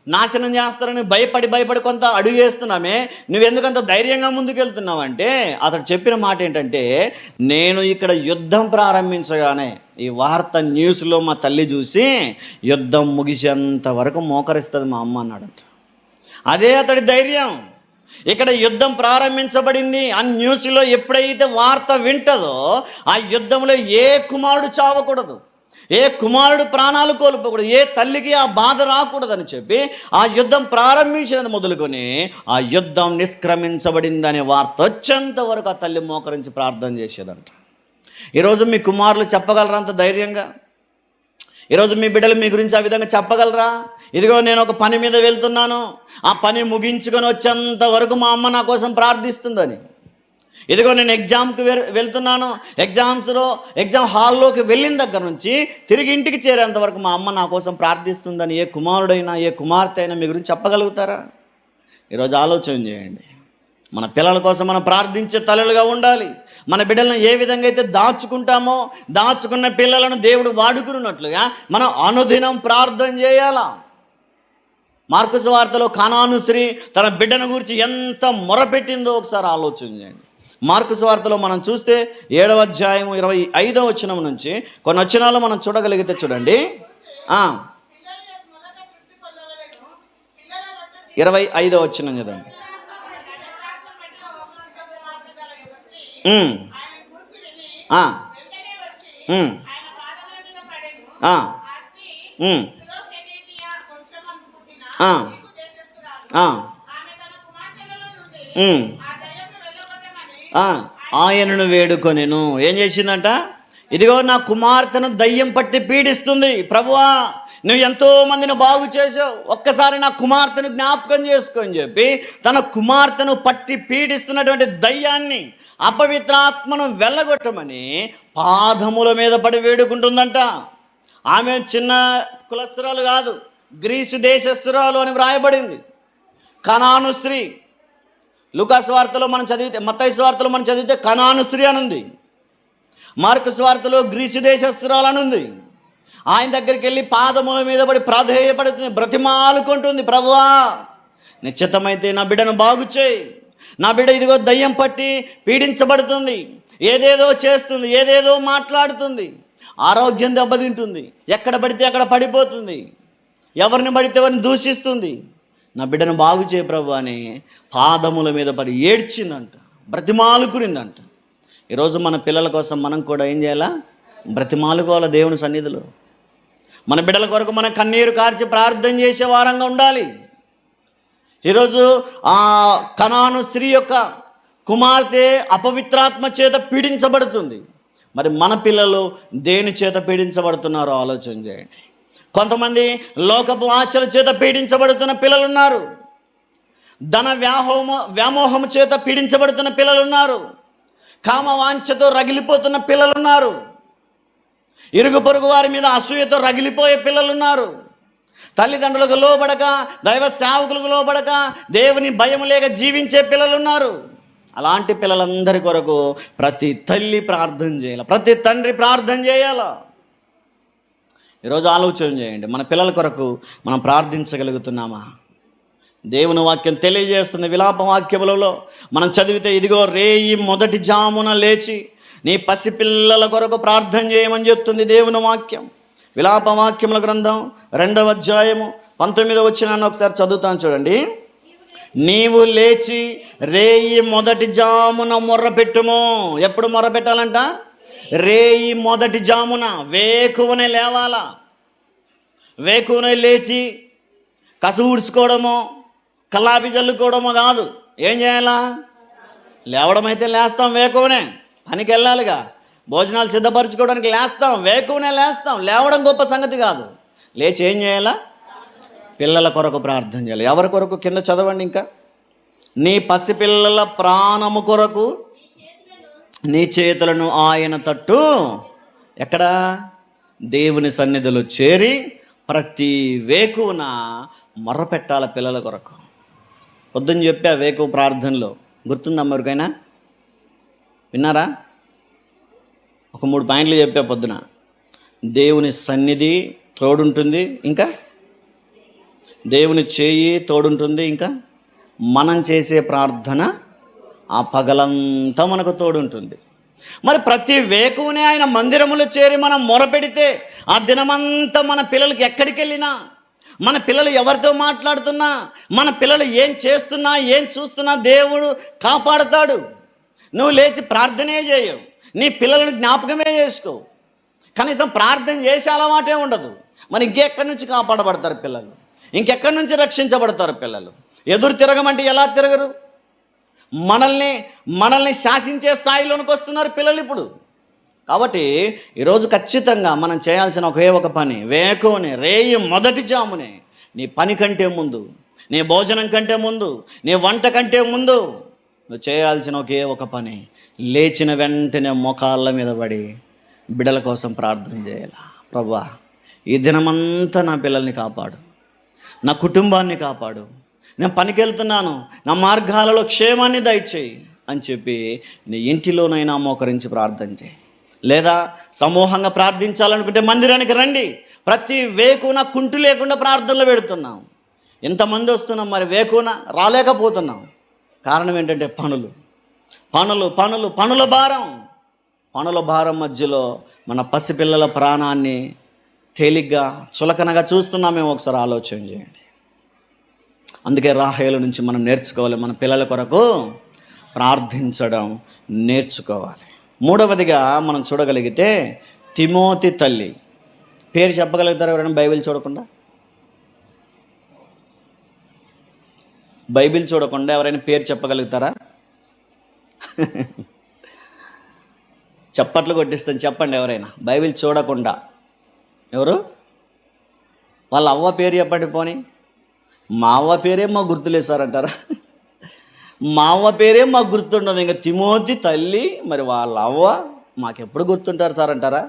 నాశనం చేస్తారని భయపడి కొంత అడుగేస్తున్నామే. నువ్వెందుకంత ధైర్యంగా ముందుకెళ్తున్నావు అంటే అతడు చెప్పిన మాట ఏంటంటే, నేను ఇక్కడ యుద్ధం ప్రారంభించగానే ఈ వార్త న్యూస్లో మా తల్లి చూసి యుద్ధం ముగిసేంత వరకు మోకరిస్తుంది మా అమ్మ అన్నాడట. అదే అతడి ధైర్యం. ఇక్కడ యుద్ధం ప్రారంభించబడింది అని న్యూస్లో ఎప్పుడైతే వార్త వింటదో ఆ యుద్ధంలో ఏ కుమారుడు చావకూడదు, ఏ కుమారుడు ప్రాణాలు కోల్పోకూడదు, ఏ తల్లికి ఆ బాధ రాకూడదని చెప్పి ఆ యుద్ధం ప్రారంభించినది మొదలుకొని ఆ యుద్ధం నిష్క్రమించబడిందనే వార్త వచ్చేంత వరకు ఆ తల్లి మోకరించి ప్రార్థన చేసేదంట. ఈరోజు మీ కుమారులు చెప్పగలరా అంత ధైర్యంగా? ఈరోజు మీ బిడ్డలు మీ గురించి ఆ విధంగా చెప్పగలరా? ఇదిగో నేను ఒక పని మీద వెళ్తున్నాను, ఆ పని ముగించుకొని వచ్చేంత వరకు మా అమ్మ నా కోసం ప్రార్థిస్తుందని. ఇదిగో నేను ఎగ్జామ్కి వెళ్తున్నాను, ఎగ్జామ్ హాల్లోకి వెళ్ళిన దగ్గర నుంచి తిరిగి ఇంటికి చేరేంత వరకు మా అమ్మ నా కోసం ప్రార్థిస్తుందని ఏ కుమారుడైనా ఏ కుమార్తె అయినా మీ గురించి చెప్పగలుగుతారా? ఈరోజు ఆలోచన చేయండి. మన పిల్లల కోసం మనం ప్రార్థించే తల్లులుగా ఉండాలి. మన బిడ్డలను ఏ విధంగా అయితే దాచుకుంటామో, దాచుకున్న పిల్లలను దేవుడు వాడుకున్నట్లుగా మనం అనుదినం ప్రార్థన చేయాలా. మార్కు సువార్తలో కనాను స్త్రీ తన బిడ్డను గురించి ఎంత మొరపెట్టిందో ఒకసారి ఆలోచన చేయండి. మార్కు సువార్తలో మనం చూస్తే 7వ అధ్యాయం 25వ వచనం నుంచి కొన్ని వచనాలు మనం చూడగలిగితే చూడండి. 25వ వచనం చదవండి. ఆయనను వేడుకొనెను. ఏం చేసిందంట? ఇదిగో నా కుమార్తెను దయ్యం పట్టి పీడిస్తుంది, ప్రభువా నువ్వు ఎంతో మందిని బాగు చేసావు, ఒక్కసారి నా కుమార్తెను జ్ఞాపకం చేసుకొని చెప్పి తన కుమార్తెను పట్టి పీడిస్తున్నటువంటి దయ్యాన్ని, అపవిత్రాత్మను వెళ్ళగొట్టమని పాదముల మీద పడి వేడుకుంటుందంట. ఆమె చిన్న కులస్తురాలు కాదు, గ్రీసు దేశస్తురాలు అని వ్రాయబడింది. కనాను స్త్రీ. లూకా సువార్తలో మనం చదివితే, మత్తయి సువార్తలో మనం చదివితే కనాను స్త్రీ అని ఉంది. మార్కు సువార్తలో గ్రీసు దేశస్తురాలు అని ఉంది. ఆయన దగ్గరికి వెళ్ళి పాదముల మీద పడి ప్రాధేయపడుతుంది, బ్రతిమాలుకుంటుంది, ప్రభువా నిశ్చితమైతే నా బిడ్డను బాగు చేయి, నా బిడ్డ ఇదిగో దయ్యం పట్టి పీడించబడుతుంది, ఏదేదో చేస్తుంది, ఏదేదో మాట్లాడుతుంది, ఆరోగ్యం దెబ్బతింటుంది, ఎక్కడ పడితే అక్కడ పడిపోతుంది, ఎవరిని పడితే ఎవరిని దూషిస్తుంది. నా బిడ్డను బాగు చేయ ప్రభు అని పాదముల మీద పడి ఏడ్చిందంట, బ్రతిమాలుకునిందంట. ఈరోజు మన పిల్లల కోసం మనం కూడా ఏం చేయాలా? బ్రతిమాలుకోవాలి దేవుని సన్నిధిలో. మన బిడ్డల కొరకు మనం కన్నీరు కార్చి ప్రార్థన చేసే వారంగా ఉండాలి. ఈరోజు ఆ కనాను స్త్రీ యొక్క కుమార్తె అపవిత్రాత్మ చేత పీడించబడుతుంది. మరి మన పిల్లలు దేని చేత పీడించబడుతున్నారో ఆలోచన చేయండి. కొంతమంది లోకపు ఆశల చేత పీడించబడుతున్న పిల్లలు ఉన్నారు, ధన వ్యామోహము చేత పీడించబడుతున్న పిల్లలు ఉన్నారు, కామవాంఛతో రగిలిపోతున్న పిల్లలు ఉన్నారు, ఇరుగు పొరుగు వారి మీద అసూయతో రగిలిపోయే పిల్లలు ఉన్నారు, తల్లిదండ్రులకు లోబడక, దైవ సేవకులకు లోబడక, దేవుని భయం లేక జీవించే పిల్లలు ఉన్నారు. అలాంటి పిల్లలందరి కొరకు ప్రతి తల్లి ప్రార్థన చేయాలి, ప్రతి తండ్రి ప్రార్థన చేయాలా. ఈరోజు ఆలోచన చేయండి, మన పిల్లల కొరకు మనం ప్రార్థించగలుగుతున్నామా? దేవుని వాక్యం తెలియజేస్తుంది. విలాప వాక్యములలో మనం చదివితే, ఇదిగో రేయి మొదటి జామున లేచి నీ పసిపిల్లల కొరకు ప్రార్థన చేయమని చెప్తుంది దేవుని వాక్యం. విలాప వాక్యముల గ్రంథం 2వ అధ్యాయము 19వ వచనాన్ని ఒకసారి చదువుతాను చూడండి. నీవు లేచి రేయి మొదటి జామున మొర్రపెట్టుము. ఎప్పుడు మొర్రపెట్టాలంట? రేయి మొదటి జామున, వేకువనే లేవాలా. వేకువనే లేచి కసు ఊడ్చుకోవడమో కల్లాపి చల్లుకోవడమో కాదు. ఏం చేయాలా? లేవడం అయితే లేస్తాం, వేకువనే పనికి వెళ్ళాలిగా, భోజనాలు సిద్ధపరచుకోవడానికి లేస్తాం, వేకువనే లేస్తాం. లేవడం గొప్ప సంగతి కాదు. లేచి ఏం చేయాలా? పిల్లల కొరకు ప్రార్థన చేయాలి. ఎవరి కొరకు? కింద చదవండి ఇంకా. నీ పసిపిల్లల ప్రాణము కొరకు నీ చేతులను ఆయన తట్టు. ఎక్కడ? దేవుని సన్నిధిలో చేరి ప్రతి వేకువన మొర్రపెట్టాల పిల్లల కొరకు. పొద్దున్న చెప్పా వేకువ ప్రార్థనలో, గుర్తుందా ఎవరికైనా? విన్నారా? ఒక 3 పాయింట్లు చెప్పా పొద్దున. దేవుని సన్నిధి తోడుంటుంది, ఇంకా దేవుని చేయి తోడుంటుంది, ఇంకా మనం చేసే ప్రార్థన ఆ పగలంతా మనకు తోడుంటుంది. మరి ప్రతి వేకువనే ఆయన మందిరములో చేరి మనం మొరపెడితే ఆ దినమంతా మన పిల్లలకి ఎక్కడికి వెళ్ళినా, మన పిల్లలు ఎవరితో మాట్లాడుతున్నా, మన పిల్లలు ఏం చేస్తున్నా, ఏం చూస్తున్నా దేవుడు కాపాడుతాడు. నువ్వు లేచి ప్రార్థనే చేయవు, నీ పిల్లలను జ్ఞాపకమే చేసుకో, కనీసం ప్రార్థన చేసే అలవాటే ఉండదు. మరి ఇంకెక్కడి నుంచి కాపాడబడతారు పిల్లలు? ఇంకెక్కడి నుంచి రక్షించబడతారు పిల్లలు? ఎదురు తిరగమంటే ఎలా తిరగరు? మనల్ని శాసించే స్థాయిలోనికి వస్తున్నారు పిల్లలు ఇప్పుడు. కాబట్టి ఈరోజు ఖచ్చితంగా మనం చేయాల్సిన ఒకే ఒక పని, వేకువనే రేయి మొదటి జామునే, నీ పని కంటే ముందు, నీ భోజనం కంటే ముందు, నీ వంట కంటే ముందు నువ్వు చేయాల్సిన ఒకే ఒక పని, లేచిన వెంటనే మోకాళ్ళ మీద పడి బిడ్డల కోసం ప్రార్థన చేయాలి. ప్రభువా, ఈ దినమంతా నా పిల్లల్ని కాపాడు, నా కుటుంబాన్ని కాపాడు, నేను పనికి వెళ్తున్నాను, నా మార్గాలలో క్షేమాన్ని దయచేయి అని చెప్పి నీ ఇంటిలోనైనా మోకరించి ప్రార్థన చేయి. లేదా సమూహంగా ప్రార్థించాలనుకుంటే మందిరానికి రండి. ప్రతి వేకున కుంటు లేకుండా ప్రార్థనలు పెడుతున్నాం. ఎంతమంది వస్తున్నాం, మరి వేకున రాలేకపోతున్నాం. కారణం ఏంటంటే పనుల భారం మధ్యలో మన పసిపిల్లల ప్రాణాన్ని తేలిగ్గా చులకనగా చూస్తున్నామేమో ఒకసారి ఆలోచన చేయండి. అందుకే రాహేలు నుంచి మనం నేర్చుకోవాలి, మన పిల్లల కొరకు ప్రార్థించడం నేర్చుకోవాలి. 3వదిగా మనం చూడగలిగితే తిమోతి తల్లి పేరు చెప్పగలుగుతారు ఎవరైనా? బైబిల్ చూడకుండా ఎవరైనా పేరు చెప్పగలుగుతారా? చప్పట్లు కొట్టిస్తాను, చెప్పండి ఎవరైనా. బైబిల్ చూడకుండా ఎవరు? వాళ్ళ అవ్వ పేరు చెప్పండి. పోనీ మా అవ్వ పేరే మాకు గుర్తులేదు సార్ అంటారా? మా అవ్వ పేరే మాకు గుర్తుండదు, ఇంకా తిమోతి తల్లి, మరి వాళ్ళ అవ్వ మాకెప్పుడు గుర్తుంటారు సార్ అంటారా?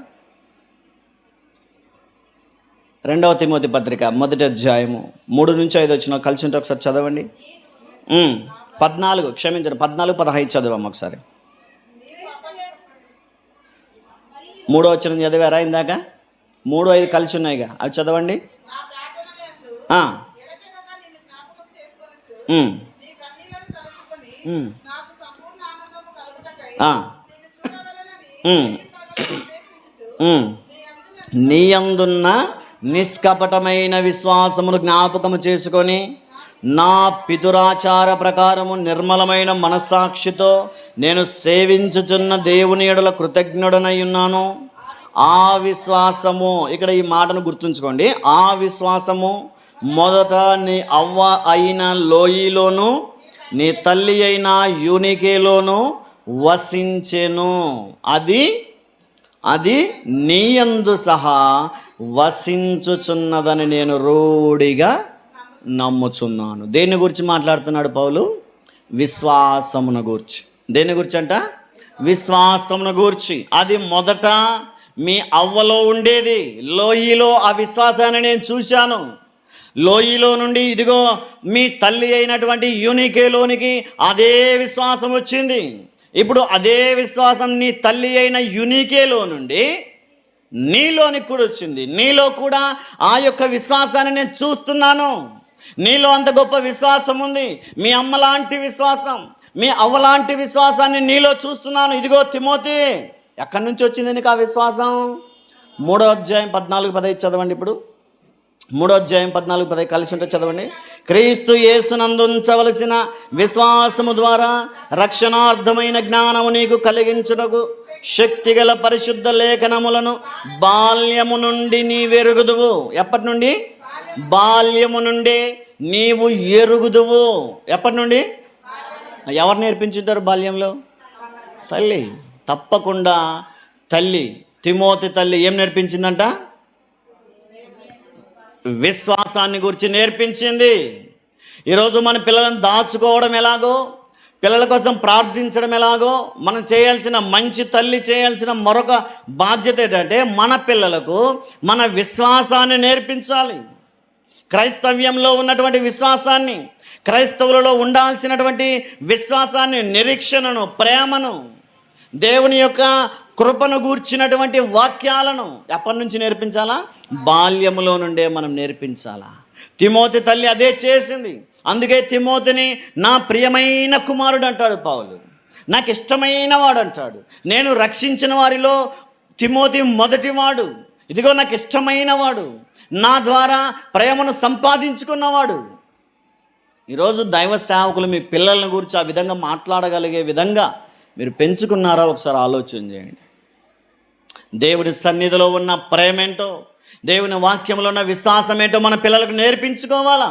2వ తిమోతి పత్రిక 1వ అధ్యాయము 3 నుంచి 5 వచ్చిన కలిసి ఉంటే ఒకసారి చదవండి. 14 15 చదవాము ఒకసారి. 3వ వచనం చదివారా ఇందాక? 3, 5 కలిసి ఉన్నాయిగా, అవి చదవండి. ఉమ్, ఆ, ఉమ్, ఉమ్. నీ అందున్న నిష్కపటమైన విశ్వాసమును జ్ఞాపకము చేసుకొని నా పితురాచార ప్రకారము నిర్మలమైన మనస్సాక్షితో నేను సేవించుచున్న దేవుని యెడల కృతజ్ఞుడనై ఉన్నాను. ఆ విశ్వాసము, ఇక్కడ ఈ మాటను గుర్తుంచుకోండి, ఆ విశ్వాసము మొదట నీ అవ్వ అయిన లోయిలోను నీ తల్లి అయిన యూనికేలోను వసించెను. అది నీయందు సహా వసించుచున్నదని నేను రూఢిగా నమ్ముచున్నాను. దేని గురించి మాట్లాడుతున్నాడు పౌలు? విశ్వాసమును గూర్చి. దేని గురించి అంట? విశ్వాసమును గూర్చి. అది మొదట మీ అవ్వలో ఉండేది. లోయలో ఆ విశ్వాసాన్ని నేను చూశాను. లోయలో నుండి ఇదిగో మీ తల్లి అయినటువంటి యూనికేలోనికి అదే విశ్వాసం వచ్చింది. ఇప్పుడు అదే విశ్వాసం నీ తల్లి అయిన యూనికేలో నుండి నీలోనికి కూడా వచ్చింది. నీలో కూడా ఆ యొక్క విశ్వాసాన్ని నేను చూస్తున్నాను. నీలో అంత గొప్ప విశ్వాసం ఉంది. మీ అమ్మ లాంటి విశ్వాసం, మీ అవ్వ లాంటి విశ్వాసాన్ని నీలో చూస్తున్నాను. ఇదిగో తిమోతి, ఎక్కడి నుంచి వచ్చింది నీకు ఆ విశ్వాసం? 3వ అధ్యాయం 14-15 చదవండి. ఇప్పుడు 3వ అధ్యాయం 14-15 కలిసి ఉంటే చదవండి. క్రీస్తు యేసునందు ఉంచవలసిన విశ్వాసము ద్వారా రక్షణార్థమైన జ్ఞానము నీకు కలిగించుటకు శక్తిగల పరిశుద్ధ లేఖనములను బాల్యము నుండి నీవెరుగుదువు. ఎప్పటి నుండి? బాల్యము నుండి నీవు ఎరుగుదువు. ఎప్పటి నుండి? ఎవరు నేర్పించుంటారు బాల్యంలో? తల్లి. తప్పకుండా తల్లి. తిమోతి తల్లి ఏం నేర్పించిందంట? విశ్వాసాన్ని గురించి నేర్పించింది. ఈరోజు మన పిల్లలను దాచుకోవడం ఎలాగో, పిల్లల కోసం ప్రార్థించడం ఎలాగో, మనం చేయాల్సిన మంచి తల్లి చేయాల్సిన మరొక బాధ్యత ఏంటంటే మన పిల్లలకు మన విశ్వాసాన్ని నేర్పించాలి. క్రైస్తవ్యంలో ఉన్నటువంటి విశ్వాసాన్ని, క్రైస్తవులలో ఉండాల్సినటువంటి విశ్వాసాన్ని, నిరీక్షణను, ప్రేమను, దేవుని యొక్క కృపను గూర్చినటువంటి వాక్యాలను ఎప్పటి నుంచి నేర్పించాలా? బాల్యములో నుండే మనం నేర్పించాలా. తిమోతి తల్లి అదే చేసింది. అందుకే తిమోతిని నా ప్రియమైన కుమారుడు అంటాడు పౌలు. నాకు ఇష్టమైన వాడు అంటాడు. నేను రక్షించిన వారిలో తిమోతి మొదటివాడు. ఇదిగో నాకు ఇష్టమైన వాడు, నా ద్వారా ప్రేమను సంపాదించుకున్నవాడు. ఈరోజు దైవ సేవకులు మీ పిల్లల గురించి ఆ విధంగా మాట్లాడగలిగే విధంగా మీరు పెంచుకున్నారా? ఒకసారి ఆలోచన చేయండి. దేవుడి సన్నిధిలో ఉన్న ప్రేమేంటో, దేవుని వాక్యంలో ఉన్న విశ్వాసం ఏంటో మన పిల్లలకు నేర్పించుకోవాలా.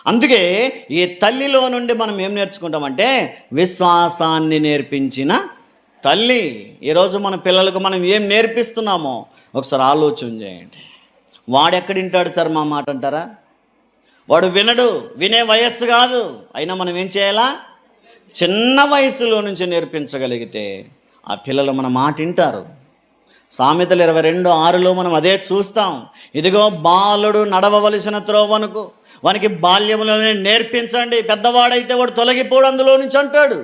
అందుకే ఈ తల్లిలో నుండి మనం ఏం నేర్చుకుంటామంటే విశ్వాసాన్ని నేర్పించిన తల్లి. ఈరోజు మన పిల్లలకు మనం ఏం నేర్పిస్తున్నామో ఒకసారి ఆలోచన చేయండి. వాడెక్కడ వింటాడు సార్ మా మాట అంటారా? వాడు వినడు, వినే వయస్సు కాదు. అయినా మనం ఏం చేయాలా? చిన్న వయసులో నుంచి నేర్పించగలిగితే ఆ పిల్లలు మన మాట వింటారు. సామెతలు 22:6లో మనం అదే చూస్తాం. ఇదిగో బాలుడు నడవవలసిన త్రోవనుకు వానికి బాల్యములోనే నేర్పించండి, పెద్దవాడైతే వాడు తొలగిపోడు అందులో నుంచి అంటాడు.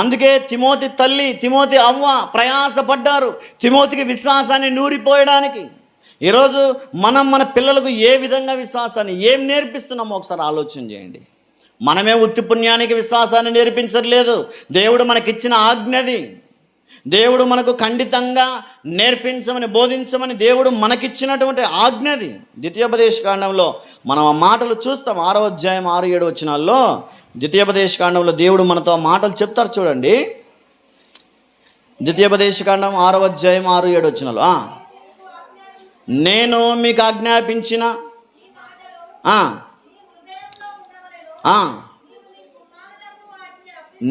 అందుకే తిమోతి తల్లి, తిమోతి అవ్వ ప్రయాసపడ్డారు తిమోతికి విశ్వాసాన్ని నూరిపోయడానికి. ఈరోజు మనం మన పిల్లలకు ఏ విధంగా విశ్వాసాన్ని ఏం నేర్పిస్తున్నామో ఒకసారి ఆలోచన చేయండి. మనమే ఉత్తి పుణ్యానికి విశ్వాసాన్ని నేర్పించట్లేదు. దేవుడు మనకిచ్చిన ఆజ్ఞది. దేవుడు మనకు ఖండితంగా నేర్పించమని, బోధించమని దేవుడు మనకిచ్చినటువంటి ఆజ్ఞది. ద్వితీయోపదేశకాండంలో మనం ఆ మాటలు చూస్తాం. 6వ అధ్యాయం 6-7 వచనాల్లో ద్వితీయోపదేశకాండంలో దేవుడు మనతో ఆ మాటలు చెప్తారు. చూడండి, ద్వితీయోపదేశకాండం 6వ అధ్యాయం 6-7 వచనాలు. నేను మీకు ఆజ్ఞాపించిన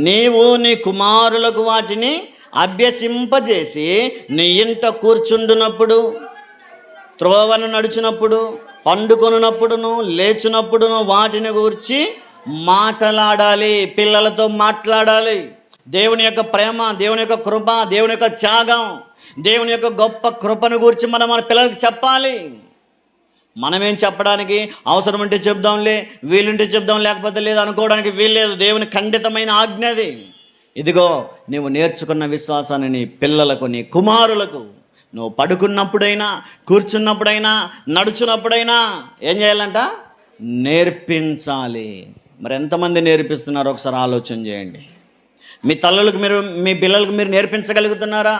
నీవు నీ కుమారులకు వాటిని అభ్యసింపజేసి నీ ఇంట కూర్చుండునప్పుడు, త్రోవను నడుచునప్పుడు, పండుకొనున్నప్పుడును, లేచునప్పుడును వాటిని గురించి మాట్లాడాలి. పిల్లలతో మాట్లాడాలి. దేవుని యొక్క ప్రేమ, దేవుని యొక్క కృప, దేవుని యొక్క త్యాగం, దేవుని యొక్క గొప్ప కృపను గురించి మనం మన పిల్లలకి చెప్పాలి. మనమేం చెప్పడానికి అవసరం ఉంటే చెప్దాంలే, వీలుంటే చెప్దాం, లేకపోతే లేదు అనుకోవడానికి వీల్లేదు. దేవుని ఖండితమైన ఆజ్ఞది. ఇదిగో నీవు నేర్చుకున్న విశ్వాసాన్ని నీ పిల్లలకు, నీ కుమారులకు నువ్వు పడుకున్నప్పుడైనా, కూర్చున్నప్పుడైనా, నడుచున్నప్పుడైనా ఏం చేయాలంట? నేర్పించాలి. మరి ఎంతమంది నేర్పిస్తున్నారో ఒకసారి ఆలోచన చేయండి. మీ తల్లులకు మీ పిల్లలకు మీరు నేర్పించగలుగుతున్నారా?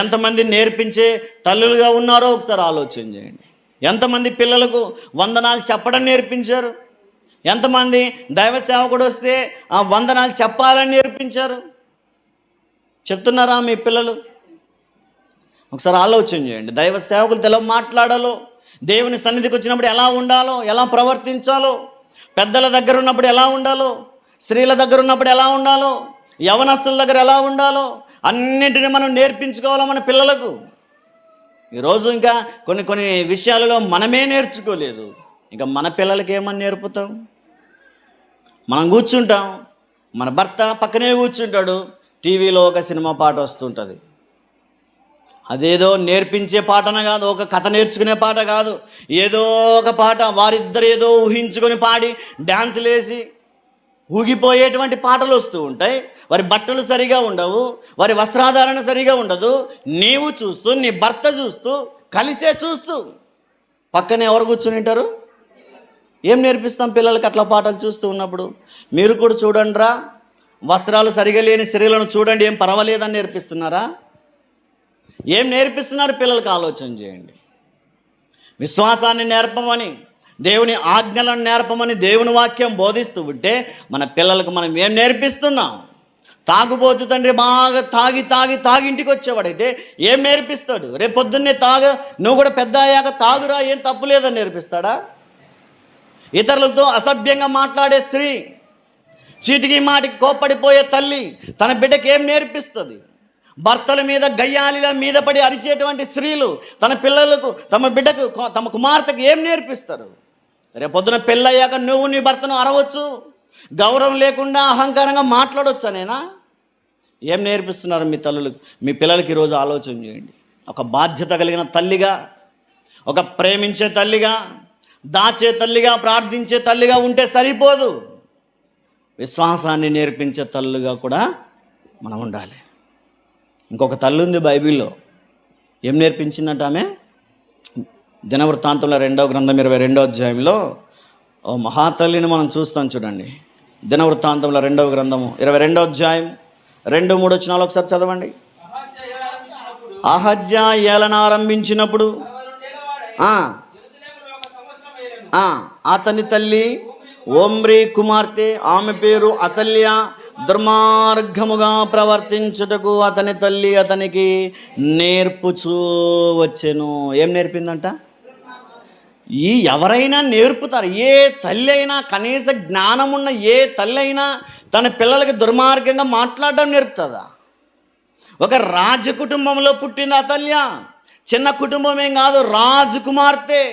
ఎంతమంది నేర్పించే తల్లులుగా ఉన్నారో ఒకసారి ఆలోచన చేయండి. ఎంతమంది పిల్లలకు వందనాలు చెప్పడం నేర్పించారు? ఎంతమంది దైవ సేవకుడు వస్తే ఆ వందనాలు చెప్పాలని నేర్పించారు? చెప్తున్నారా మీ పిల్లలు? ఒకసారి ఆలోచన చేయండి. దైవ సేవకులు ఎలా మాట్లాడాలో, దేవుని సన్నిధికి వచ్చినప్పుడు ఎలా ఉండాలో, ఎలా ప్రవర్తించాలో, పెద్దల దగ్గర ఉన్నప్పుడు ఎలా ఉండాలో, స్త్రీల దగ్గర ఉన్నప్పుడు ఎలా ఉండాలో, యవనస్తుల దగ్గర ఎలా ఉండాలో అన్నింటినీ మనం నేర్పించుకోవాలా మన పిల్లలకు. ఈరోజు ఇంకా కొన్ని విషయాలలో మనమే నేర్చుకోలేదు, ఇంకా మన పిల్లలకి ఏమని నేర్పుతాం? మనం కూర్చుంటాం, మన భర్త పక్కనే కూర్చుంటాడు, టీవీలో ఒక సినిమా పాట వస్తుంటుంది. అదేదో నేర్పించే పాటన కాదు, ఒక కథ నేర్చుకునే పాట కాదు, ఏదో ఒక పాట వారిద్దరు ఏదో ఊహించుకొని పాడి డ్యాన్సులు వేసి ఊగిపోయేటువంటి పాటలు వస్తూ ఉంటాయి. వారి బట్టలు సరిగా ఉండవు, వారి వస్త్రాధారణ సరిగా ఉండదు. నీవు చూస్తూ, నీ భర్త చూస్తూ, కలిసే చూస్తూ, పక్కనే ఎవరు కూర్చుని ఉంటారు? ఏం నేర్పిస్తాం పిల్లలకి అట్లా పాటలు చూస్తూ ఉన్నప్పుడు? మీరు కూడా చూడండి రా, వస్త్రాలు సరిగా లేని స్త్రీలను చూడండి, ఏం పర్వాలేదని నేర్పిస్తున్నారా? ఏం నేర్పిస్తున్నారు పిల్లలకు? ఆలోచన చేయండి. విశ్వాసాన్ని నేర్పమని, దేవుని ఆజ్ఞలను నేర్పమని దేవుని వాక్యం బోధిస్తూ ఉంటే మన పిల్లలకు మనం ఏం నేర్పిస్తున్నాం? తాగుబోతు తండ్రి బాగా తాగి తాగి తాగి ఇంటికి వచ్చేవాడైతే ఏం నేర్పిస్తాడు? రేపు పొద్దున్నే నువ్వు కూడా పెద్ద అయ్యాక తాగురా, ఏం తప్పు లేదని నేర్పిస్తాడా? ఇతరులతో అసభ్యంగా మాట్లాడే స్త్రీ, చీటికి మాటికి కోప్పడిపోయే తల్లి తన బిడ్డకి ఏం నేర్పిస్తుంది? భర్తల మీద గయ్యాలిల మీద పడి అరిచేటువంటి స్త్రీలు తన పిల్లలకు, తమ బిడ్డకు, తమ కుమార్తెకు ఏం నేర్పిస్తారు? రేపొద్దున పెళ్ళయ్యాక నువ్వు నీ భర్తను అరవచ్చు, గౌరవం లేకుండా అహంకారంగా మాట్లాడవచ్చు అనేనా? ఏం నేర్పిస్తున్నారు మీ తల్లులకు, మీ పిల్లలకి? ఈరోజు ఆలోచన చేయండి. ఒక బాధ్యత కలిగిన తల్లిగా, ఒక ప్రేమించే తల్లిగా, దాచే తల్లిగా, ప్రార్థించే తల్లిగా ఉంటే సరిపోదు, విశ్వాసాన్ని నేర్పించే తల్లుగా కూడా మనం ఉండాలి. ఇంకొక తల్లి ఉంది బైబిల్లో. ఏం నేర్పించిందంట ఆమె? దినవృత్తాంతంలో 2వ గ్రంథం 22వ అధ్యాయంలో ఓ మహాతల్లిని మనం చూస్తాం చూడండి. దినవృత్తాంతంలో 2వ గ్రంథము 22వ అధ్యాయం 2-3 వచనాలు ఒకసారి చదవండి. అహజ్యా ఏలన ఆరంభించినప్పుడు అతని తల్లి ఓమ్రీ కుమార్తె, ఆమె పేరు అతల్య, దుర్మార్గముగా ప్రవర్తించుటకు అతని తల్లి అతనికి నేర్పుచూ వచ్చెను. ఏం నేర్పిందంట? ఎవరైనా నేర్పుతారు. ఏ తల్లి అయినా, కనీస జ్ఞానమున్న ఏ తల్లి అయినా తన పిల్లలకి దుర్మార్గంగా మాట్లాడడం నేర్పుతుందా? ఒక రాజకుటుంబంలో పుట్టింది అతల్య. చిన్న కుటుంబమేం కాదు, రాజు కుమార్తె,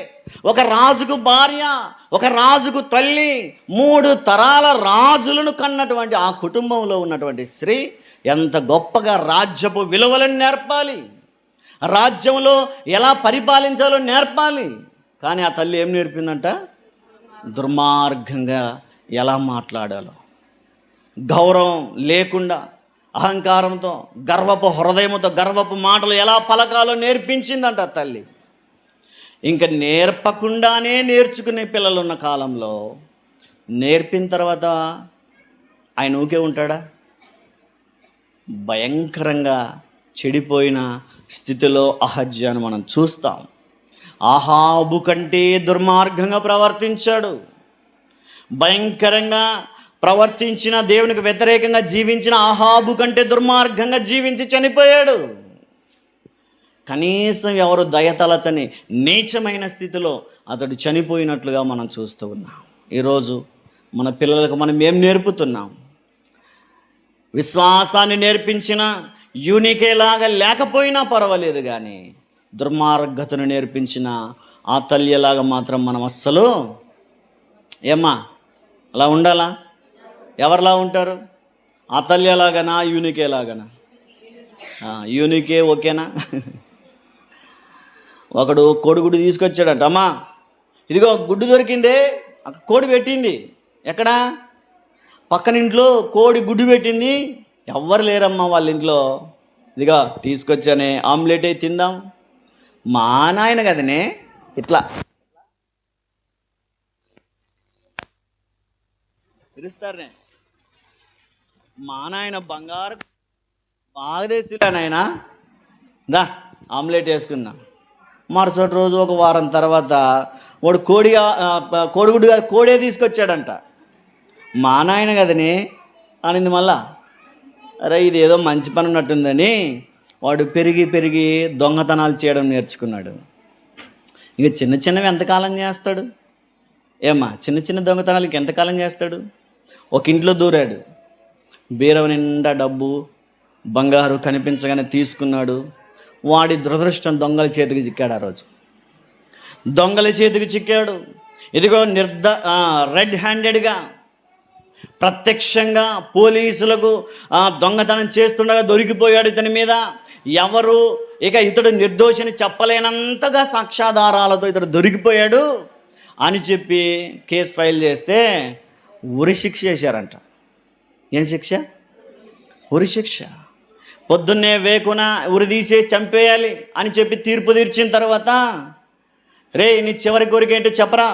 ఒక రాజుకు భార్య, ఒక రాజుకు తల్లి, 3 తరాల రాజులను కన్నటువంటి ఆ కుటుంబంలో ఉన్నటువంటి స్త్రీ ఎంత గొప్పగా రాజ్యపు విలువలను నేర్పాలి, రాజ్యంలో ఎలా పరిపాలించాలో నేర్పాలి. కానీ ఆ తల్లి ఏం నేర్పిందంట? దుర్మార్గంగా ఎలా మాట్లాడాలో, గౌరవం లేకుండా, అహంకారంతో, గర్వపు హృదయంతో, గర్వపు మాటలు ఎలా పలకాలో నేర్పించిందంట తల్లి. ఇంకా నేర్పకుండానే నేర్చుకునే పిల్లలు ఉన్న కాలంలో నేర్పిన తర్వాత ఆయన ఊకే ఉంటాడా? భయంకరంగా చెడిపోయిన స్థితిలో అహజ్యాను మనం చూస్తాం. ఆహాబు కంటే దుర్మార్గంగా ప్రవర్తించాడు. భయంకరంగా ప్రవర్తించిన, దేవునికి వ్యతిరేకంగా జీవించిన ఆహాబు కంటే దుర్మార్గంగా జీవించి చనిపోయాడు. కనీసం ఎవరు దయతలచని నీచమైన స్థితిలో అతడు చనిపోయినట్లుగా మనం చూస్తూ ఉన్నాం. ఈరోజు మన పిల్లలకు మనం ఏం నేర్పుతున్నాం? విశ్వాసాన్ని నేర్పించిన యూనికేలాగా లేకపోయినా పర్వాలేదు, కానీ దుర్మార్గతను నేర్పించిన ఆ తల్లిలాగా మాత్రం మనం అస్సలు ఏమ్మా అలా ఉండాలా? ఎవరిలా ఉంటారు? ఆ తల్లిలాగానా, యూనికేలాగానా? యూనికే ఓకేనా? ఒకడు కోడిగుడ్డు తీసుకొచ్చాడంట. అమ్మా ఇదిగో గుడ్డు దొరికిందే, కోడి పెట్టింది. ఎక్కడా? పక్కన ఇంట్లో కోడి గుడ్డు పెట్టింది. ఎవ్వరు లేరమ్మా వాళ్ళ ఇంట్లో. ఇదిగో తీసుకొచ్చానే, ఆమ్లెటే తిందాం. మా నాయన కదనే ఇట్లా పిలుస్తారనే, మా నాయన బంగారు బాగా తెసిలే నాయన, రా ఆమ్లెట్ వేసుకున్నా. మరుసటి రోజు ఒక వారం తర్వాత వాడు కోడిగుడ్డుగా కోడే తీసుకొచ్చాడంట. మా నాయన కదని అనింది మళ్ళా. అరే ఇది ఏదో మంచి పని ఉన్నట్టుందని వాడు పెరిగి పెరిగి దొంగతనాలు చేయడం నేర్చుకున్నాడు. ఇక చిన్న చిన్నవి ఎంతకాలం చేస్తాడు? ఏమ్మా, చిన్న చిన్న దొంగతనాలకి ఎంతకాలం చేస్తాడు? ఒక ఇంట్లో దూరాడు, బీరవ నిండా డబ్బు బంగారు కనిపించగానే తీసుకున్నాడు. వాడి దురదృష్టం దొంగల చేతికి చిక్కాడు. ఆ రోజు దొంగల చేతికి చిక్కాడు. ఇదిగో రెడ్ హ్యాండెడ్గా ప్రత్యక్షంగా పోలీసులకు దొంగతనం చేస్తుండగా దొరికిపోయాడు. ఇతని మీద ఎవరు ఇక ఇతడు నిర్దోషిని చెప్పలేనంతగా సాక్ష్యాధారాలతో ఇతడు దొరికిపోయాడు అని చెప్పి కేసు ఫైల్ చేస్తే ఉరి శిక్ష చేశారంట. ఏం శిక్ష? ఉరి శిక్ష. పొద్దున్నే వేకున ఉరి తీసే చంపేయాలి అని చెప్పి తీర్పు తీర్చిన తర్వాత, రే నీ చివరి కోరిక ఏంటో చెప్పరా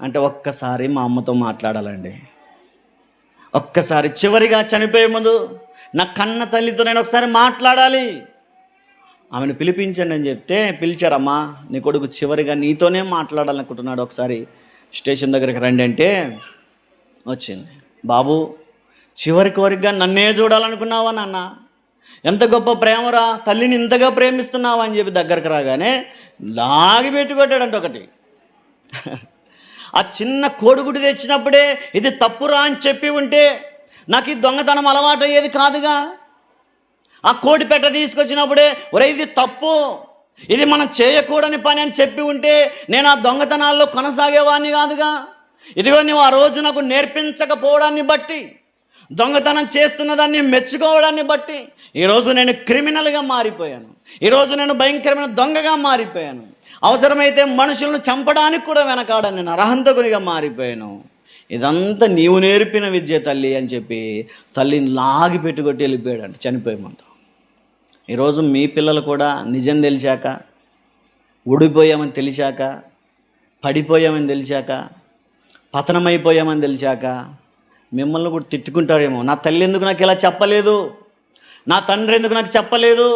అంటే, ఒక్కసారి మా అమ్మతో మాట్లాడాలండి, ఒక్కసారి చివరిగా చనిపోయే ముందు నా కన్న తల్లితో నేను ఒకసారి మాట్లాడాలి, ఆమెను పిలిపించండి అని చెప్తే పిలిచారమ్మా, నీ కొడుకు చివరిగా నీతోనే మాట్లాడాలనుకుంటున్నాడు, ఒకసారి స్టేషన్ దగ్గరికి రండి అంటే వచ్చింది. బాబు చివరి కోరికగా నన్నే చూడాలనుకున్నావా నాన్న? ఎంత గొప్ప ప్రేమరా, తల్లిని ఇంతగా ప్రేమిస్తున్నావా అని చెప్పి దగ్గరకు రాగానే లాగి పెట్టుకొట్టాడంట ఒకటి. ఆ చిన్న కోడిగుడ్డు తెచ్చినప్పుడే ఇది తప్పురా అని చెప్పి ఉంటే నాకు ఈ దొంగతనం అలవాటు అయ్యేది కాదుగా. ఆ కోడి పెట్ట తీసుకొచ్చినప్పుడే ఒరే ఇది తప్పు, ఇది మనం చేయకూడని పని అని చెప్పి ఉంటే నేను ఆ దొంగతనాల్లో కొనసాగేవాడిని కాదుగా. ఇదిగో నువ్వు ఆ రోజు నాకు నేర్పించకపోవడాన్ని బట్టి, దొంగతనం చేస్తున్న దాన్ని మెచ్చుకోవడాన్ని బట్టి ఈరోజు నేను క్రిమినల్గా మారిపోయాను, ఈరోజు నేను భయంకరమైన దొంగగా మారిపోయాను, అవసరమైతే మనుషులను చంపడానికి కూడా వెనకాడని నేను అర్హంతకునిగా మారిపోయాను. ఇదంతా నీవు నేర్పిన విద్య తల్లి అని చెప్పి తల్లిని లాగి పెట్టుకొట్టి వెళ్ళిపోయాడు, చనిపోయే ముందు. ఈరోజు మీ పిల్లలు కూడా నిజం తెలిసాక, ఊడిపోయామని తెలిసాక, పడిపోయామని తెలిసాక, పతనమైపోయామని తెలిసాక మిమ్మల్ని కూడా తిట్టుకుంటారేమో. నా తల్లి ఎందుకు నాకు ఇలా చెప్పలేదు, నా తండ్రి ఎందుకు నాకు చెప్పలేదు,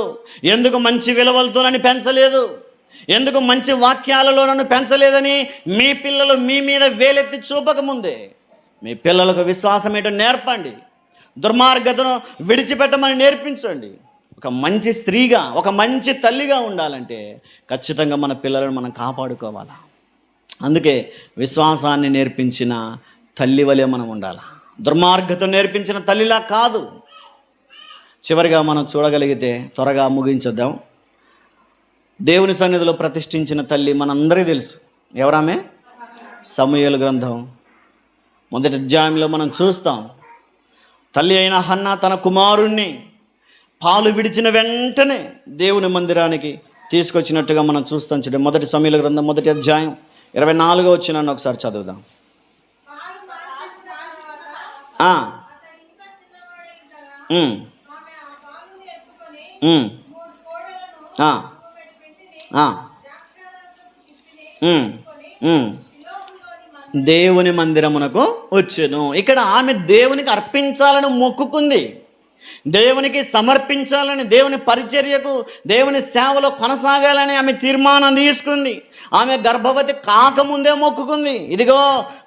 ఎందుకు మంచి విలువలతో నన్ను పెంచలేదు, ఎందుకు మంచి వాక్యాలలో నన్ను పెంచలేదని మీ పిల్లలు మీ మీద వేలెత్తి చూపకముందే మీ పిల్లలకు విశ్వాసం ఏంటో నేర్పండి, దుర్మార్గతను విడిచిపెట్టమని నేర్పించండి. ఒక మంచి స్త్రీగా, ఒక మంచి తల్లిగా ఉండాలంటే ఖచ్చితంగా మన పిల్లలను మనం కాపాడుకోవాలా. అందుకే విశ్వాసాన్ని నేర్పించిన తల్లి వలె మనం ఉండాలి, దుర్మార్గతను నేర్పించిన తల్లిలా కాదు. చివరిగా మనం చూడగలిగితే త్వరగా ముగించేద్దాం. దేవుని సన్నిధిలో ప్రతిష్ఠించిన తల్లి మనందరికీ తెలుసు. ఎవరామె? సమూయేలు గ్రంథం 1వ అధ్యాయంలో మనం చూస్తాం. తల్లి అయిన హన్నా తన కుమారుణ్ణి పాలు విడిచిన వెంటనే దేవుని మందిరానికి తీసుకొచ్చినట్టుగా మనం చూస్తాం. చూడండి, 1 సమూయేలు గ్రంథం 1వ అధ్యాయం 24వ వచనాన్ని ఒకసారి చదువుదాం. దేవుని మందిరమునకు వచ్చెను. ఇక్కడ ఆమె దేవునికి అర్పించాలని మొక్కుకుంది, దేవునికి సమర్పించాలని, దేవుని పరిచర్యకు, దేవుని సేవలో కొనసాగాలని ఆమె తీర్మానం తీసుకుంది. ఆమె గర్భవతి కాకముందే మొక్కుకుంది, ఇదిగో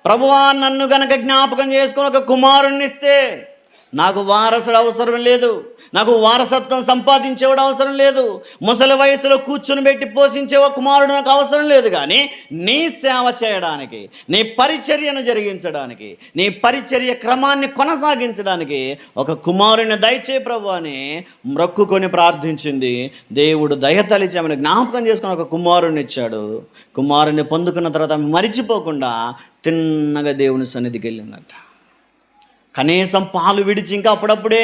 ప్రభువా నన్ను గనక జ్ఞాపకం చేసుకుని ఒక కుమారుణ్ణి ఇస్తే నాకు వారసుడు అవసరం లేదు, నాకు వారసత్వం సంపాదించేవాడు అవసరం లేదు, ముసలి వయసులో కూర్చుని పెట్టి పోషించే ఒక కుమారుడు నాకు అవసరం లేదు, కానీ నీ సేవ చేయడానికి, నీ పరిచర్యను జరిగించడానికి, నీ పరిచర్య క్రమాన్ని కొనసాగించడానికి ఒక కుమారుని దయచే ప్రభు అని మ్రొక్కుకొని ప్రార్థించింది. దేవుడు దయతలిచి ఆమెను జ్ఞాపకం చేసుకుని ఒక కుమారుని ఇచ్చాడు. కుమారుని పొందుకున్న తర్వాత మరిచిపోకుండా తిన్నగా దేవుని సన్నిధికి వెళ్ళిందట. కనీసం పాలు విడిచి ఇంకా అప్పుడప్పుడే